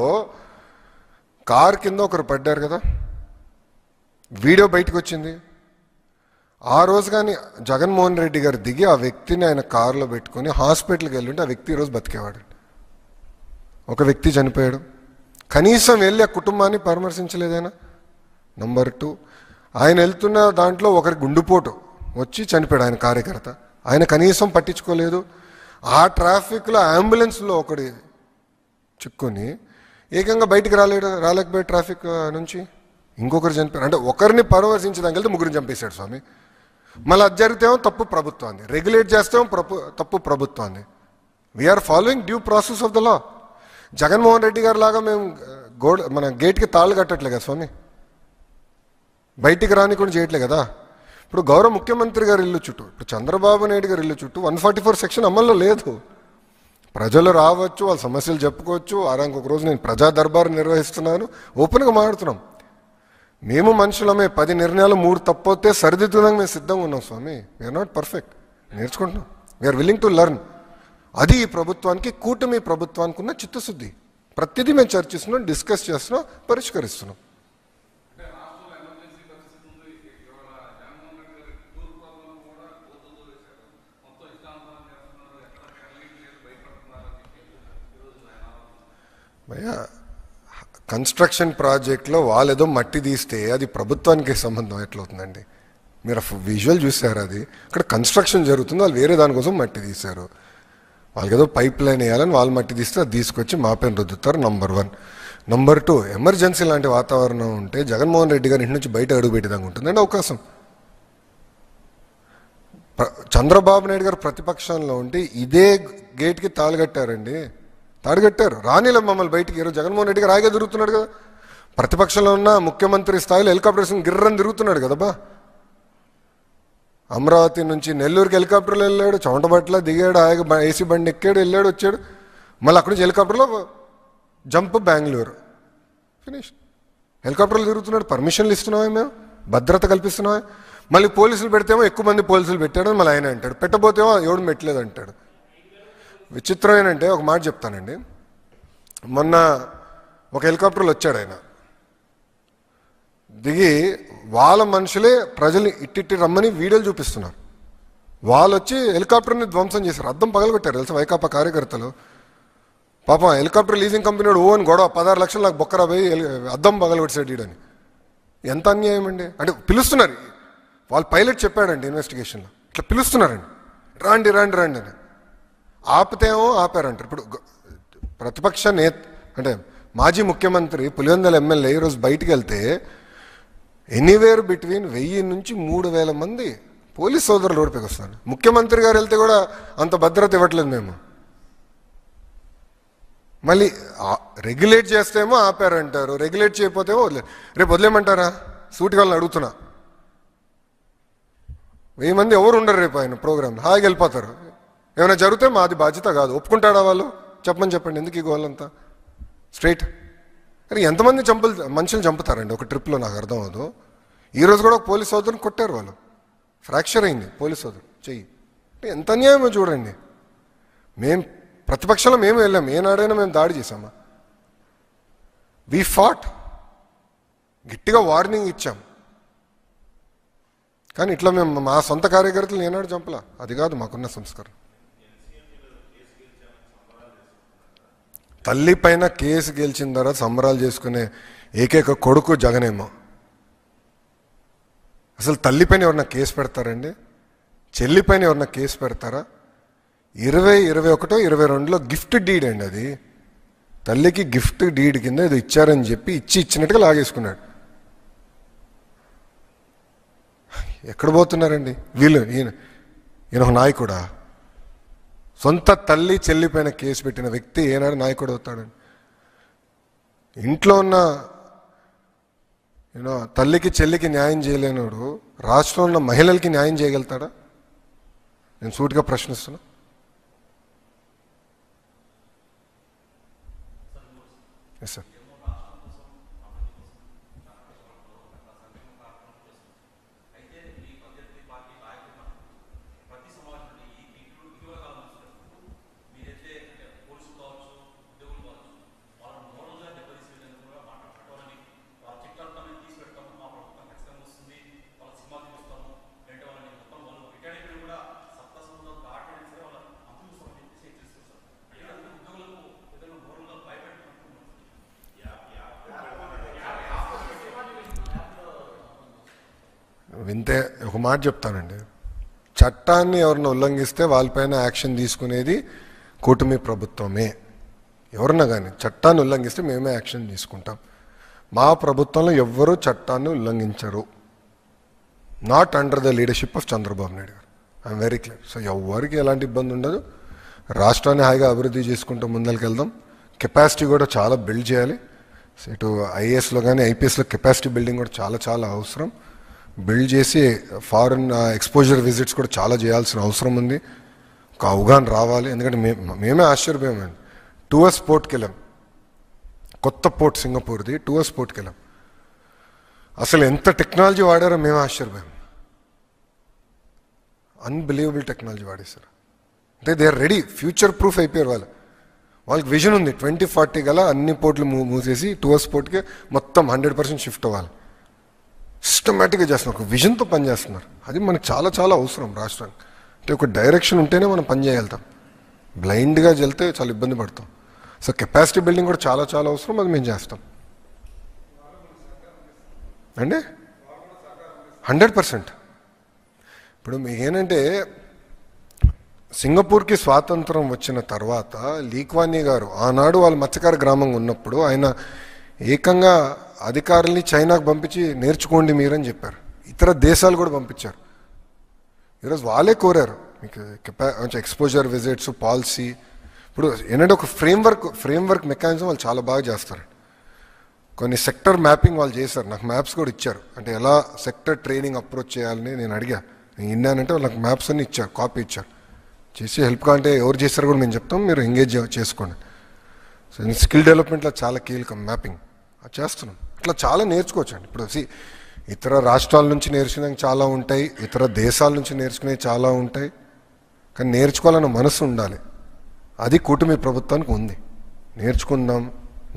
కార్ కింద ఒకరు పడ్డారు కదా, వీడియో బయటకు వచ్చింది. ఆ రోజు కానీ జగన్మోహన్ రెడ్డి గారు దిగి ఆ వ్యక్తిని ఆయన కారులో పెట్టుకొని హాస్పిటల్కి వెళ్ళుంటే ఆ వ్యక్తి ఈరోజు బతికేవాడు. ఒక వ్యక్తి చనిపోయాడు, కనీసం వెళ్ళి ఆ కుటుంబాన్ని పరామర్శించలేదైనా. నంబర్ 2, ఆయన వెళ్తున్న దాంట్లో ఒకరి గుండుపోటు వచ్చి చనిపోయాడు ఆయన కార్యకర్త, ఆయన కనీసం పట్టించుకోలేదు. ఆ ట్రాఫిక్లో అంబులెన్స్లో ఒకటి చిక్కుని ఏకంగా బయటికి రాలేకపోయాడు ట్రాఫిక్ నుంచి, ఇంకొకరు చనిపోయారు. అంటే ఒకరిని పరామర్శించడానికి వెళ్తే ముగ్గురిని చంపేశాడు స్వామి. మళ్ళీ అది జరిగితేమో తప్పు ప్రభుత్వాన్ని, రెగ్యులేట్ చేస్తేమో తప్పు ప్రభుత్వాన్ని. We're following due process of the law. Jaganmohan Reddy garu లాగా మేము మన గేట్కి తాళ్ళు కట్టట్లే కదా స్వామి, బయటికి రాని కూడా చేయట్లే కదా. ఇప్పుడు గౌరవ ముఖ్యమంత్రి గారి ఇల్లు చుట్టూ, ఇప్పుడు చంద్రబాబు నాయుడు గారి ఇల్లు చుట్టూ 144 సెక్షన్ అమల్లో లేదు. ప్రజలు రావచ్చు, వాళ్ళ సమస్యలు చెప్పుకోవచ్చు. వారానికి ఒక రోజు నేను ప్రజా దర్బారు నిర్వహిస్తున్నాను, ఓపెన్గా మాట్లాడుతున్నాం. మేము మనుషులమే, 10 నిర్ణయాలు 3 తప్పొస్తే సరిదిద్దుదానికి మేము సిద్ధంగా ఉన్నాం స్వామి. వీఆర్ నాట్ పర్ఫెక్ట్, నేర్చుకుంటున్నాం. We're willing to learn. అది ఈ ప్రభుత్వానికి, కూటమి ప్రభుత్వానికి ఉన్న చిత్తశుద్ధి. ప్రతిదీ మేము చర్చిస్తున్నాం, డిస్కస్ చేస్తున్నాం, పరిష్కరిస్తున్నాం. భయ్యా, కన్స్ట్రక్షన్ ప్రాజెక్ట్లో వాళ్ళు ఏదో మట్టి తీస్తే అది ప్రభుత్వానికి సంబంధం ఎట్లవుతుందండి? మీరు విజువల్ చూసారు, అది అక్కడ కన్స్ట్రక్షన్ జరుగుతుంది, వాళ్ళు వేరే దానికోసం మట్టి తీశారు. వాళ్ళకి ఏదో పైప్ లైన్ వేయాలని వాళ్ళు మట్టి తీస్తే అది తీసుకొచ్చి మా పైన రుద్దుతారు. నంబర్ 1. నంబర్ 2, ఎమర్జెన్సీ లాంటి వాతావరణం ఉంటే జగన్మోహన్ రెడ్డి గారి ఇంటి నుంచి బయట అడుగుపెట్టేదాకా ఉంటుందండి అవకాశం. చంద్రబాబు నాయుడు గారు ప్రతిపక్షంలో ఉంటే ఇదే గేట్కి తాళగట్టారండి, తాడుగట్టారు. రానిలే మమ్మల్ని బయటికి. ఈరోజు జగన్మోహన్ రెడ్డి గారు ఆగే తిరుగుతున్నాడు కదా, ప్రతిపక్షంలో ఉన్న ముఖ్యమంత్రి స్థాయిలో హెలికాప్టర్స్ గిర్రని తిరుగుతున్నాడు కదా బా. అమరావతి నుంచి నెల్లూరుకి హెలికాప్టర్లో వెళ్ళాడు, చౌంటబట్ల దిగాడు, ఆగి ఏసీ బండి ఎక్కాడు, వెళ్ళాడు, వచ్చాడు. మళ్ళీ అక్కడి నుంచి హెలికాప్టర్లో జంప్ బెంగళూరు, ఫినిష్. హెలికాప్టర్లు తిరుగుతున్నాడు. పర్మిషన్లు ఇస్తున్నావా, మేము భద్రత కల్పిస్తున్నావా? మళ్ళీ పోలీసులు పెడితేమో ఎక్కువ మంది పోలీసులు పెట్టాడని మళ్ళీ ఆయన అంటాడు, పెట్టబోతేమో ఎవడు పెట్టలేదు అంటాడు. విచిత్రం ఏంటంటే, ఒక మాట చెప్తానండి. మొన్న ఒక హెలికాప్టర్లో వచ్చాడు ఆయన, దిగి వాళ్ళ మనుషులే ప్రజల్ని ఇట్టి రమ్మని వీడియోలు చూపిస్తున్నారు. వాళ్ళు వచ్చి హెలికాప్టర్ని ధ్వంసం చేశారు, అద్దం పగలగొట్టారు తెలుసా వైకాపా కార్యకర్తలు. పాపం హెలికాప్టర్ లీజింగ్ కంపెనీ వాడు ఓన్ గొడవ 16 లక్షలు నాకు బొక్కరా పోయి అద్దం పగలగొట్టాడు ఈడని. ఎంత అన్యాయం అండి. అంటే పిలుస్తున్నారు, వాళ్ళు పైలట్ చెప్పాడండి ఇన్వెస్టిగేషన్లో, ఇట్లా పిలుస్తున్నారండి, రాండి రాండి రాండి అని. ఆపితేమో ఆపారంటారు. ఇప్పుడు ప్రతిపక్ష అంటే మాజీ ముఖ్యమంత్రి పులివెందుల ఎమ్మెల్యే ఈరోజు బయటికి వెళ్తే ఎనీవేర్ బిట్వీన్ 1000 నుంచి 3000 మంది పోలీస్ సోదరులు ఓడిపోయి వస్తారు. ముఖ్యమంత్రి గారు వెళ్తే కూడా అంత భద్రత ఇవ్వట్లేదు మేము. మళ్ళీ రెగ్యులేట్ చేస్తేమో ఆపారంటారు, రెగ్యులేట్ చేయకపోతేమో రేపు వదిలేమంటారా? సూటిగా వాళ్ళని అడుగుతున్నా. 1000 మంది ఎవరు ఉండరు రేపు ఆయన ప్రోగ్రాంలో, హాయిగా వెళ్ళిపోతారు. ఏమైనా జరిగితే మాది బాధ్యత కాదు. ఒప్పుకుంటాడా వాళ్ళు? చెప్పండి, ఎందుకు ఈ గోళ్ళంతా? స్ట్రైట్. అరే ఎంతమంది మనుషులు చంపుతారండి ఒక ట్రిప్లో? నాకు అర్థం అవ్వదు. ఈరోజు కూడా ఒక పోలీస్ సోదరుని కొట్టారు వాళ్ళు, ఫ్రాక్చర్ అయింది పోలీస్ సోదరు చెయ్యి. ఎంత అన్యాయమో చూడండి. మేము ప్రతిపక్షంలో మేము వెళ్ళాం, ఏనాడైనా మేము దాడి చేసామా? వి ఫాట్, గట్టిగా వార్నింగ్ ఇచ్చాం. కానీ ఇట్లా మేము మా సొంత కార్యకర్తలు ఏనాడు చంపలా. అది కాదు మాకున్న సంస్కారం. తల్లి పైన కేసు గెలిచిన తర్వాత సంబరాలు చేసుకునే ఏకైక కొడుకు జగనేమో. అసలు తల్లిపైన ఎవరన్నా కేసు పెడతారండి? చెల్లిపైన ఎవరన్నా కేసు పెడతారా? 2021, 22లో గిఫ్ట్ డీడ్ అండి అది. తల్లికి గిఫ్ట్ డీడ్ కింద ఏదో ఇచ్చారని చెప్పి ఇచ్చినట్టుగా లాగేసుకున్నాడు. ఎక్కడ పోతున్నారండి వీళ్ళు? ఈయన ఒక నాయకుడా? సొంత తల్లి చెల్లిపైన కేసు పెట్టిన వ్యక్తి ఏనాడు నాయకుడు అవుతాడండి? ఇంట్లో ఉన్న తల్లికి చెల్లికి న్యాయం చేయలేనోడు రాష్ట్రంలో ఉన్న మహిళలకి న్యాయం చేయగలుగుతాడా? నేను సూటిగా ప్రశ్నిస్తున్నా. Yes sir. వింతే ఒక మాట చెప్తానండి, చట్టాన్ని ఎవరిని ఉల్లంఘిస్తే వాళ్ళపైన యాక్షన్ తీసుకునేది కూటమి ప్రభుత్వమే. ఎవరన్నా కానీ చట్టాన్ని ఉల్లంఘిస్తే మేమే యాక్షన్ తీసుకుంటాం. మా ప్రభుత్వంలో ఎవ్వరూ చట్టాన్ని ఉల్లంఘించరు, not under the leadership of Chandrababu Naidu గారు. I'm very clear. సో ఎవరికి ఎలాంటి ఇబ్బంది ఉండదు. రాష్ట్రాన్ని హాయిగా అభివృద్ధి చేసుకుంటూ ముందరికి వెళ్దాం. కెపాసిటీ కూడా చాలా బిల్డ్ చేయాలి. సో ఇటు ఐఏఎస్లో కానీ ఐపీఎస్లో కెపాసిటీ బిల్డింగ్ కూడా చాలా చాలా అవసరం. బిల్డ్ చేసి ఫారెన్ ఎక్స్పోజర్ విజిట్స్ కూడా చాలా చేయాల్సిన అవసరం ఉంది. ఒక అవగాహన రావాలి. ఎందుకంటే మేమే ఆశ్చర్యపోయామండి. టూఎస్ పోర్ట్కి వెళ్ళాం, కొత్త పోర్ట్ సింగపూర్ది. టూఎస్ పోర్ట్కి వెళ్ళాం, అసలు ఎంత టెక్నాలజీ వాడారో మేమే ఆశ్చర్యపోయాం. అన్బిలీవబుల్ టెక్నాలజీ వాడేశారు. అంటే they are ready, future proof అయిపోయారు వాళ్ళు. వాళ్ళకి విజన్ ఉంది, 2040 గల అన్ని పోర్ట్లు మూసేసి టూఎస్ పోర్ట్కి మొత్తం 100% షిఫ్ట్ అవ్వాలి. సిస్టమేటిక్గా చేస్తున్నారు, ఒక విజన్తో పనిచేస్తున్నారు. అది మనకు చాలా చాలా అవసరం రాష్ట్రానికి. అంటే ఒక డైరెక్షన్ ఉంటేనే మనం పని చేయగలుగుతాం. బ్లైండ్గా వెళ్తే చాలా ఇబ్బంది పడతాం. సో కెపాసిటీ బిల్డింగ్ కూడా చాలా చాలా అవసరం. అది మేము చేస్తాం అండి, 100%. ఇప్పుడు మీకు ఏంటంటే, సింగపూర్కి స్వాతంత్రం వచ్చిన తర్వాత లీక్వానీ గారు ఆనాడు వాళ్ళు మత్స్యకార గ్రామంగా ఉన్నప్పుడు ఆయన ఏకంగా అధికారుల్ని చైనాకు పంపించి నేర్చుకోండి మీరని చెప్పారు. ఇతర దేశాలు కూడా పంపించారు. ఈరోజు వాళ్ళే కోరారు మీకు ఎక్స్పోజర్ విజిట్స్ పాలసీ. ఇప్పుడు ఏంటంటే ఒక ఫ్రేమ్వర్క్ మెకానిజం వాళ్ళు చాలా బాగా చేస్తారు. కొన్ని సెక్టర్ మ్యాపింగ్ వాళ్ళు చేశారు, నాకు మ్యాప్స్ కూడా ఇచ్చారు. అంటే ఎలా సెక్టర్ ట్రైనింగ్ అప్రోచ్ చేయాలని నేను అడిగా. నేను విన్నానంటే వాళ్ళు నాకు మ్యాప్స్ అన్ని ఇచ్చారు, కాపీ ఇచ్చారు. చేసి హెల్ప్గా అంటే ఎవరు చేశారు కూడా మేము చెప్తాం, మీరు ఎంగేజ్ చేసుకోండి. సో స్కిల్ డెవలప్మెంట్లో చాలా కీలకం మ్యాపింగ్. అది చేస్తున్నాం. అట్లా చాలా నేర్చుకోవచ్చు అండి. ఇప్పుడు ఇతర రాష్ట్రాల నుంచి నేర్చుకునే చాలా ఉంటాయి, ఇతర దేశాల నుంచి నేర్చుకునే చాలా ఉంటాయి. కానీ నేర్చుకోవాలన్న మనసు ఉండాలి. అది కూటమి ప్రభుత్వానికి ఉంది. నేర్చుకుందాం,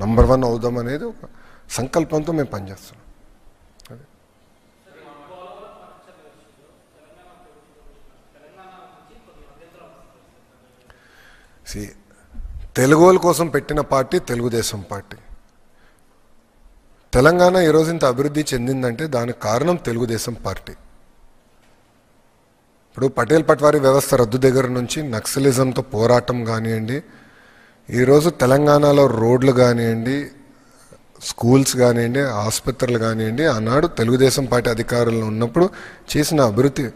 నంబర్ 1 అవుదాం అనేది ఒక సంకల్పంతో మేము పనిచేస్తున్నాం. తెలుగు వాళ్ళ కోసం పెట్టిన పార్టీ తెలుగుదేశం పార్టీ. తెలంగాణ ఈరోజు ఇంత అభివృద్ధి చెందిందంటే దానికి కారణం తెలుగుదేశం పార్టీ. ఇప్పుడు పటేల్ పట్వారీ వ్యవస్థ రద్దు దగ్గర నుంచి నక్సలిజంతో పోరాటం కానివ్వండి, ఈరోజు తెలంగాణలో రోడ్లు కానివ్వండి, స్కూల్స్ కానివ్వండి, ఆసుపత్రులు కానివ్వండి, ఆనాడు తెలుగుదేశం పార్టీ అధికారంలో ఉన్నప్పుడు చేసిన అభివృద్ధి.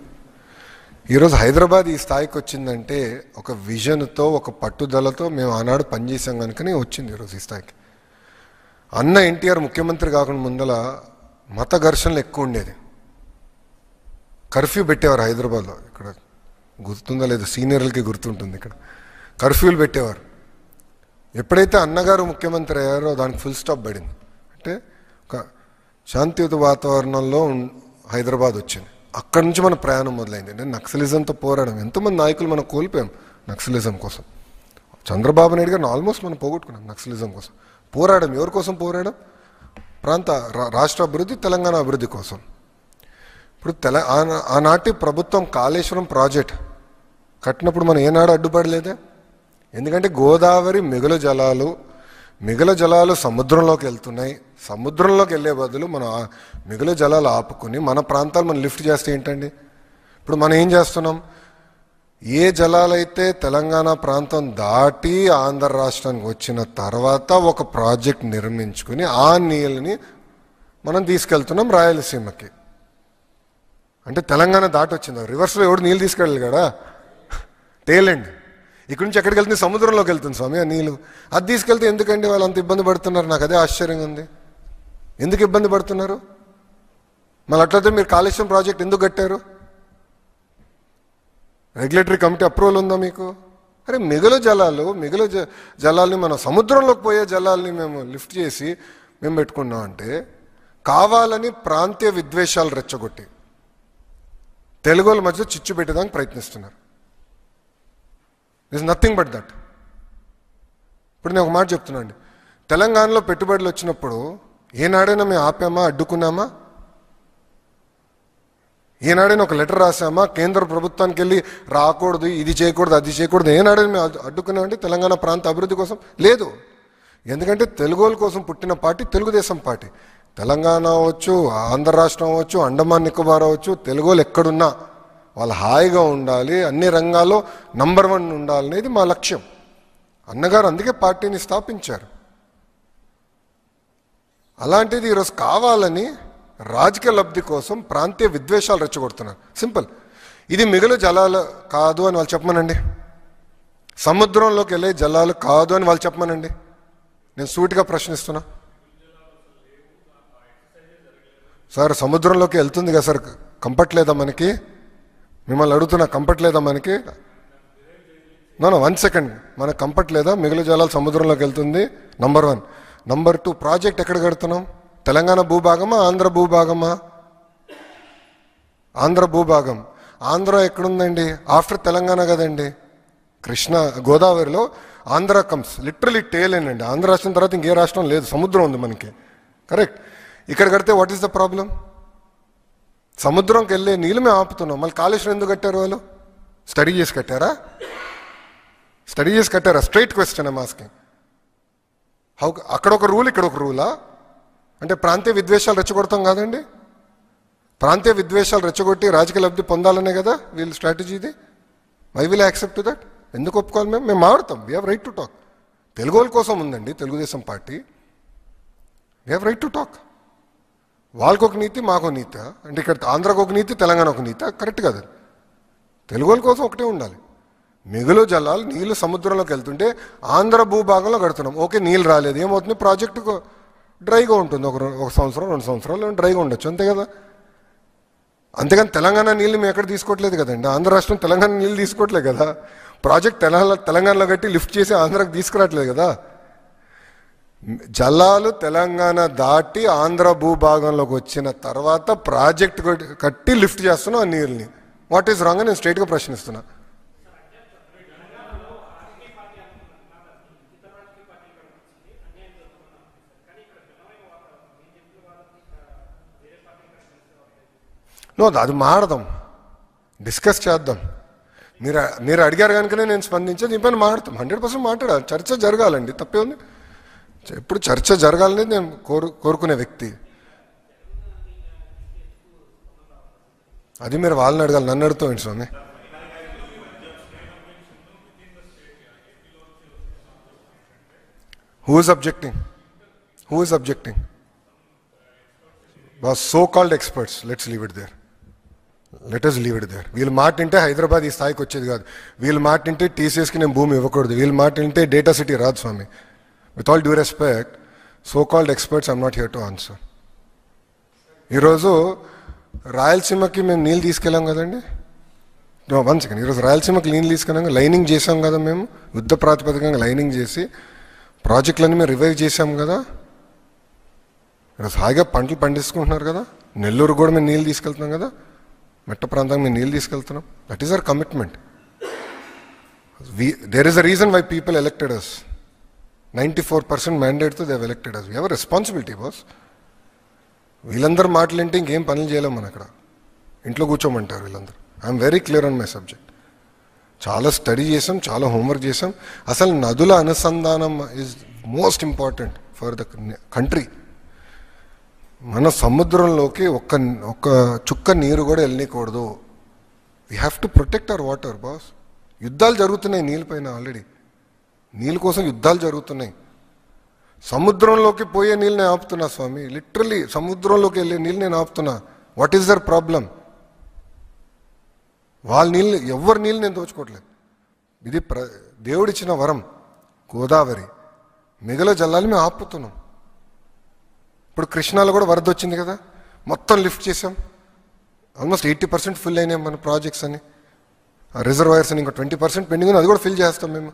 ఈరోజు హైదరాబాద్ ఈ స్థాయికి వచ్చిందంటే ఒక విజన్తో, ఒక పట్టుదలతో మేము ఆనాడు పనిచేసాం కనుకనే వచ్చింది ఈరోజు ఈ స్థాయికి. అన్న ఎన్టీఆర్ ముఖ్యమంత్రి కాకుండా ముందల మత ఘర్షణలు ఎక్కువ ఉండేది. కర్ఫ్యూ పెట్టేవారు హైదరాబాద్లో. ఇక్కడ గుర్తుందా లేదు, సీనియర్లకి గుర్తుంటుంది. ఇక్కడ కర్ఫ్యూలు పెట్టేవారు. ఎప్పుడైతే అన్నగారు ముఖ్యమంత్రి అయ్యారో దానికి ఫుల్ స్టాప్ పడింది. అంటే ఒక శాంతియుత వాతావరణంలో హైదరాబాద్ వచ్చింది. అక్కడి నుంచి మన ప్రయాణం మొదలైంది. అంటే నక్సలిజంతో పోరాడం, ఎంతోమంది నాయకులు మనం కోల్పోయాం నక్సలిజం కోసం. చంద్రబాబు నాయుడు గారిని ఆల్మోస్ట్ మనం పోగొట్టుకున్నాం నక్సలిజం కోసం. పోరాడం ఎవరి కోసం పోరాడం? రాష్ట్ర అభివృద్ధి, తెలంగాణ అభివృద్ధి కోసం. ఇప్పుడు ఆనాటి ప్రభుత్వం కాళేశ్వరం ప్రాజెక్ట్ కట్టినప్పుడు మనం ఏనాడు అడ్డుపడలేదే. ఎందుకంటే గోదావరి మిగులు జలాలు సముద్రంలోకి వెళ్తున్నాయి. సముద్రంలోకి వెళ్ళే బదులు మనం మిగులు జలాలు ఆపుకుని మన ప్రాంతాలు మనం లిఫ్ట్ చేస్తే ఏంటండి? ఇప్పుడు మనం ఏం చేస్తున్నాం? ఏ జలాలైతే తెలంగాణ ప్రాంతం దాటి ఆంధ్ర రాష్ట్రానికి వచ్చిన తర్వాత ఒక ప్రాజెక్ట్ నిర్మించుకుని ఆ నీళ్ళని మనం తీసుకెళ్తున్నాం రాయలసీమకి. అంటే తెలంగాణ దాటి వచ్చింది. రివర్స్లో ఎవడు నీళ్ళు తీసుకెళ్ళాలి కదా, తేలండి. ఇక్కడి నుంచి ఎక్కడికి వెళ్తుంది? సముద్రంలోకి వెళ్తుంది స్వామి ఆ నీళ్ళు. అది తీసుకెళ్తే ఎందుకండి వాళ్ళు అంత ఇబ్బంది పడుతున్నారు? నాకు అదే ఆశ్చర్యంగా ఉంది. ఎందుకు ఇబ్బంది పడుతున్నారు? మళ్ళీ అట్లయితే మీరు కాళేశ్వరం ప్రాజెక్ట్ ఎందుకు కట్టారు? రెగ్యులేటరీ కమిటీ అప్రూవల్ ఉందా మీకు? అరే మిగులు జలాల్ని మనం సముద్రంలోకి పోయే జలాల్ని మేము లిఫ్ట్ చేసి మేము పెట్టుకున్నాం అంటే కావాలని ప్రాంతీయ విద్వేషాలు రెచ్చగొట్టి తెలుగు వాళ్ళ మధ్య చిచ్చు పెట్టడానికి ప్రయత్నిస్తున్నారు. This nothing but that. ఇప్పుడు నేను ఒక మాట చెప్తున్నా అండి, తెలంగాణలో పెట్టుబడులు వచ్చినప్పుడు ఏనాడైనా మేము ఆపామా, అడ్డుకున్నామా? ఏనాడైనా ఒక లెటర్ రాసామా? కేంద్ర ప్రభుత్వానికి వెళ్ళి రాకూడదు, ఇది చేయకూడదు, అది చేయకూడదు, ఏనాడైనా మేము అడ్డుకున్నామంటే తెలంగాణ ప్రాంత అభివృద్ధి కోసం? లేదు. ఎందుకంటే తెలుగు వాళ్ళ కోసం పుట్టిన పార్టీ తెలుగుదేశం పార్టీ. తెలంగాణ అవ్వచ్చు, ఆంధ్ర రాష్ట్రం అవ్వచ్చు, అండమాన్ నికోబార్ అవ్వచ్చు, తెలుగు వాళ్ళు ఎక్కడున్నా వాళ్ళు హాయిగా ఉండాలి, అన్ని రంగాల్లో నంబర్ 1 ఉండాలనేది మా లక్ష్యం. అన్నగారు అందుకే పార్టీని స్థాపించారు. అలాంటిది ఈరోజు కావాలని రాజకీయ లబ్ధి కోసం ప్రాంతీయ విద్వేషాలు రెచ్చగొడుతున్నారు. సింపుల్. ఇది మిగులు జలాలు కాదు అని వాళ్ళు చెప్పమనండి. సముద్రంలోకి వెళ్ళే జలాలు కాదు అని వాళ్ళు చెప్పమనండి. నేను సూటిగా ప్రశ్నిస్తున్నా. సార్ సముద్రంలోకి వెళ్తుంది కదా సార్, కంఫర్ట్ లేదా మనకి? మిమ్మల్ని అడుగుతున్నా, కంఫర్ట్ లేదా మనకి? No 1 second. మనకు కంఫర్ట్ లేదా? మిగులు జలాలు సముద్రంలోకి వెళ్తుంది, నంబర్ 1. నంబర్ 2, ప్రాజెక్ట్ ఎక్కడ కడుతున్నాం? తెలంగాణ భూభాగమా, ఆంధ్ర భూభాగమా? ఆంధ్ర భూభాగం. ఆంధ్ర ఎక్కడుందండి? ఆఫ్టర్ తెలంగాణ కదండి. కృష్ణా గోదావరిలో ఆంధ్ర కమ్స్ లిటరలీ టేల్ అండి. ఆంధ్ర రాష్ట్రం తర్వాత ఇంకే రాష్ట్రం లేదు, సముద్రం ఉంది మనకి. కరెక్ట్. ఇక్కడ కడితే వాట్ ఈస్ ద ప్రాబ్లం? సముద్రంకి వెళ్ళే నీళ్ళు మేము ఆపుతున్నాం. మళ్ళీ కాళేశ్వరం ఎందుకు కట్టారు వాళ్ళు? స్టడీ చేసి కట్టారా? స్టడీ చేసి కట్టారా? Straight question I'm asking. అక్కడ ఒక రూల్, ఇక్కడ ఒక రూలా? అంటే ప్రాంతీయ విద్వేషాలు రెచ్చగొడతాం కాదండి. ప్రాంతీయ విద్వేషాలు రెచ్చగొట్టి రాజకీయ లబ్ధి పొందాలనే కదా వీళ్ళ స్ట్రాటజీది. I will accept that. ఎందుకు ఒప్పుకోవాలి? మేము మాట్లాడతాం. We have right to talk. Telugu వాళ్ళ కోసం ఉందండి Telugu Desam party. We have right to talk. వాళ్ళకు ఒక నీతి, మాకు నీతి. అంటే ఇక్కడ ఆంధ్రాకు ఒక నీతి, తెలంగాణ ఒక నీతి. కరెక్ట్ కదా. తెలుగు వాళ్ళ కోసం ఒకటే ఉండాలి. మిగులు జలాలు నీళ్లు సముద్రంలోకి వెళ్తుంటే ఆంధ్ర భూభాగంలో కడుతున్నాం. ఓకే, నీళ్ళు రాలేదు, ఏమవుతుంది? ప్రాజెక్టు డ్రైగా ఉంటుంది. ఒక సంవత్సరం 2 సంవత్సరాలు డ్రైగా ఉండొచ్చు, అంతే కదా. అంతేగాని తెలంగాణ నీళ్ళు మేము ఎక్కడ తీసుకోవట్లేదు కదండి. ఆంధ్ర రాష్ట్రం తెలంగాణ నీళ్ళు తీసుకోవట్లేదు కదా. ప్రాజెక్ట్ తెలంగాణలో కట్టి లిఫ్ట్ చేసి ఆంధ్రాకి తీసుకురావట్లేదు కదా. జలాలు తెలంగాణ దాటి ఆంధ్ర భూభాగంలోకి వచ్చిన తర్వాత ప్రాజెక్ట్ కట్టి లిఫ్ట్ చేస్తున్నాం ఆ నీళ్ళని. వాట్ ఈస్ రాంగ్ అని నేను స్ట్రైట్గా ప్రశ్నిస్తున్నా. అది మాడదాం, డిస్కస్ చేద్దాం. మీరు అడిగారు కనుకనే నేను స్పందించేది. దీనిపైన మాట్లాడతాం, 100% మాట్లాడాలి. చర్చ జరగాలండి, తప్పే ఉంది. ఎప్పుడు చర్చ జరగాలనేది నేను కోరుకునే వ్యక్తి. అది మీరు వాళ్ళని అడగాలి, నన్ను అడుగుతాం స్వామి. Who is objecting? So called experts. Let's leave it there. వీళ్ళ మాట వింటే హైదరాబాద్ ఈ స్థాయికి వచ్చేది కాదు. వీళ్ళ మాట వింటే టీసీఎస్కి నేను భూమి ఇవ్వకూడదు. వీళ్ళ మాట వింటే డేటా సిటీ రాదు స్వామి. With all due respect, so called experts I'm not here to answer. ఈరోజు రాయలసీమకి మేము నీళ్ళు తీసుకెళ్ళాం కదండి. 1 సెకండ్. ఈరోజు రాయలసీమకి నీళ్ళు తీసుకెళ్ళాం, లైనింగ్ చేసాం కదా మేము. యుద్ధ ప్రాతిపదికంగా లైనింగ్ చేసి ప్రాజెక్టులన్నీ మేము రివైవ్ చేసాం కదా. ఈరోజు హాయిగా పంటలు పండించుకుంటున్నారు కదా. నెల్లూరు కూడా మేము నీళ్ళు తీసుకెళ్తున్నాం కదా. మెట్ట ప్రాంతానికి మేము నీళ్ళు తీసుకెళ్తున్నాం. That is our commitment. There is a reason why people elected us. 94% మ్యాండేట్తో they have elected us. We have a responsibility boss. వీళ్ళందరూ మాటలంటే ఇంకేం పనులు చేయలేం మనం. అక్కడ ఇంట్లో కూర్చోమంటారు వీళ్ళందరూ. I'm very clear on my subject. చాలా స్టడీ చేసాం, చాలా హోంవర్క్ చేసాం. అసలు నదుల అనుసంధానం is most important for the country. మన సముద్రంలోకి ఒక్క చుక్క నీరు కూడా వెళ్ళనీకూడదు. We have to protect our water boss. యుద్ధాలు జరుగుతున్నాయి నీళ్ళపైన ఆల్రెడీ. నీళ్ళ కోసం యుద్ధాలు జరుగుతున్నాయి. సముద్రంలోకి పోయే నీళ్ళు నేను ఆపుతున్నా స్వామి. లిటరలీ సముద్రంలోకి వెళ్ళే నీళ్ళు నేను ఆపుతున్నా. What is their problem? వాళ్ళ నీళ్ళు, ఎవరి నీళ్ళు నేను దోచుకోవట్లేదు. ఇది దేవుడిచ్చిన వరం. గోదావరి మిగల జలాలు మేము ఆపుతున్నాం. ఇప్పుడు కృష్ణాలో కూడా వరద వచ్చింది కదా, మొత్తం లిఫ్ట్ చేసాం. ఆల్మోస్ట్ 80% ఫిల్ అయినాయి మన ప్రాజెక్ట్స్ అని. ఆ రిజర్వాయర్స్ అని ఇంకా 20% పెండింగ్ ఉంది, అది కూడా ఫిల్ చేస్తాం మేము.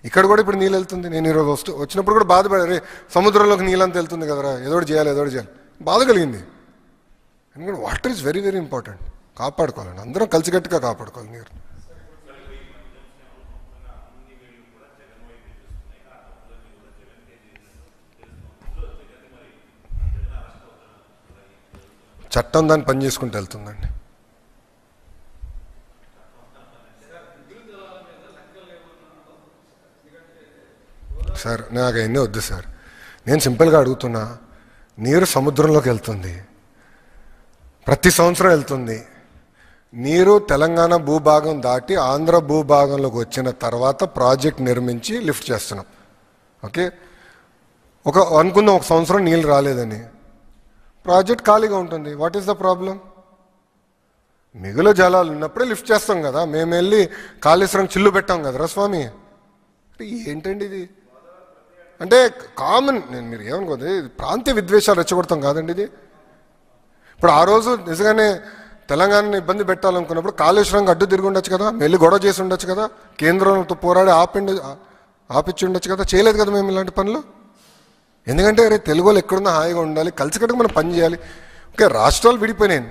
ఇక్కడ కూడా ఇప్పుడు నీళ్ళు వెళ్తుంది. నేను ఈరోజు వచ్చినప్పుడు కూడా బాధపడే, సముద్రంలోకి నీళ్ళంతా వెళ్తుంది కదరా, ఏదో చేయాలి. బాధ కలిగింది. ఎందుకంటే water is very very important. కాపాడుకోవాలండి, అందరం కలిసికట్టుగా కాపాడుకోవాలి నీరు. చట్టం దాన్ని పని చేసుకుంటూ వెళ్తుందండి. సార్ నాకు అవన్నీ వద్దు సార్. నేను సింపుల్గా అడుగుతున్నా, నీరు సముద్రంలోకి వెళ్తుంది, ప్రతి సంవత్సరం వెళ్తుంది. నీరు తెలంగాణ భూభాగం దాటి ఆంధ్ర భూభాగంలోకి వచ్చిన తర్వాత ప్రాజెక్ట్ నిర్మించి లిఫ్ట్ చేస్తున్నాం. ఓకే, అనుకుందాం ఒక సంవత్సరం నీళ్ళు రాలేదని, ప్రాజెక్ట్ ఖాళీగా ఉంటుంది. What is the problem? మిగులు జలాలు ఉన్నప్పుడే లిఫ్ట్ చేస్తాం కదా. మేము వెళ్ళి కాళేశ్వరం చిల్లు పెట్టాం కదరా స్వామి. ఏంటండి ఇది? అంటే కామన్, మీరు ఏమనుకోదు, ప్రాంతీయ విద్వేషాలు రెచ్చగొడతాం కాదండి ఇది. ఇప్పుడు ఆ రోజు నిజంగానే తెలంగాణని ఇబ్బంది పెట్టాలనుకున్నప్పుడు కాళేశ్వరంకి అడ్డు తిరిగి ఉండొచ్చు కదా, వెళ్ళి గొడవ చేసి ఉండొచ్చు కదా, కేంద్రంతో పోరాడి ఆపిచ్చి ఉండొచ్చు కదా. చేయలేదు కదా మేము ఇలాంటి పనులు. ఎందుకంటే అరే తెలుగు వాళ్ళు ఎక్కడున్నా హాయిగా ఉండాలి, కలిసికట్టుగా మనం పని చేయాలి. ఓకే, రాష్ట్రాలు విడిపోయినాయి,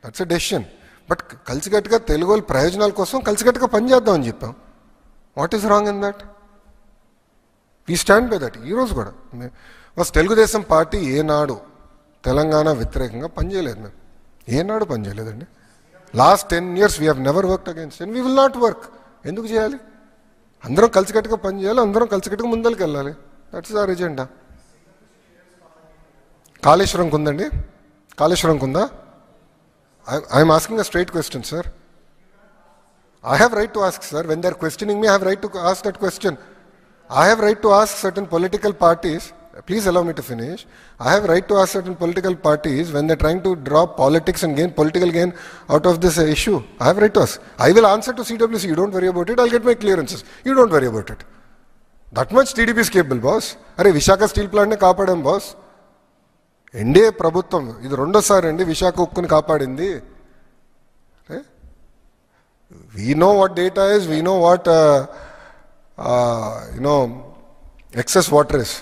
దట్స్ ఎ డెసిషన్. బట్ కలిసికట్టుగా తెలుగు వాళ్ళ ప్రయోజనాల కోసం కలిసికట్టుగా పని చేద్దామని చెప్పాం. What is wrong in that? We stand by that. ఈరోజు కూడా తెలుగుదేశం పార్టీ ఏనాడు తెలంగాణ వ్యతిరేకంగా పనిచేయలేదు. మేము ఏనాడు పనిచేయలేదండి. Last 10 years we have never worked against and we will not work. ఎందుకు చేయాలి? అందరం కలిసికట్టుగా పని చేయాలి, అందరం కలిసికట్టుగా ముందరికి వెళ్ళాలి. That's our agenda. కాళేశ్వరంకి ఉందండి, కాళేశ్వరంకి ఉందా? I'm asking a straight question sir. I have right to ask, sir. When they are questioning me, I have right to ask that question. I have right to ask certain political parties. Please allow me to finish. I have right to ask certain political parties when they're trying to draw politics and gain political gain out of this issue. I have right to ask. I will answer to CWC. You don't worry about it. I'll get my clearances. You don't worry about it. That much TDP is capable, boss. Are Vishaka steel plant ne kaapadam, boss. NDA ప్రభుత్వం ఇది రెండోసారి అండి విశాఖ ఉక్కుని కాపాడింది. We know what data is. We know what excess water is.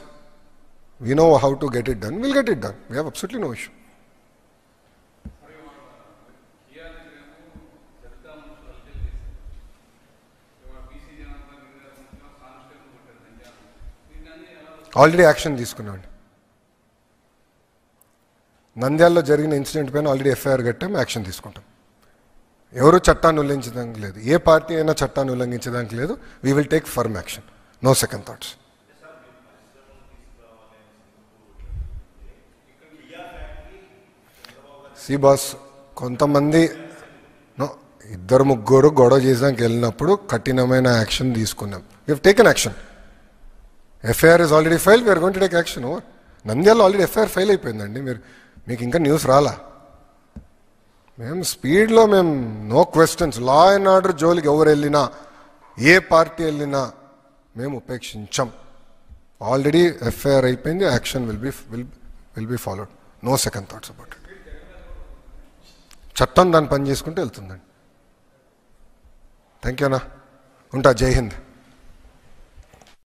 We know how to get it done. We'll get it done. We have absolutely no issue. Already action తీసుకున్నాం. నంద్యాలలో జరిగిన incident పైన already FIR కట్టాం, action తీసుకుంటాం. ఎవరు చట్టాన్ని ఉల్లంఘించడానికి లేదు, ఏ పార్టీ అయినా చట్టాన్ని ఉల్లంఘించడానికి లేదు. We will take firm action, no second thoughts. See boss, కొంతమంది ఇద్దరు ముగ్గురు గొడవ చేసానికి వెళ్ళినప్పుడు కఠినమైన యాక్షన్ తీసుకున్నాం. We have taken action. FIR is already file. We're going to take action. Over. నంద్యాలలో ఆల్రెడీ ఎఫ్ఐఆర్ ఫైల్ అయిపోయిందండి. మీకు ఇంకా న్యూస్ రాలా? మేము స్పీడ్లో no questions, law and order జోలికి ఎవరు వెళ్ళినా, ఏ పార్టీ వెళ్ళినా మేము ఉపేక్షించాం. ఆల్రెడీ ఎఫ్ఐఆర్ అయిపోయింది, action will be followed, no second thoughts about it. చట్టం దాన్ని పని చేసుకుంటూ వెళ్తుందండి. థ్యాంక్ యూ అన్నా, ఉంటా. జై హింద్.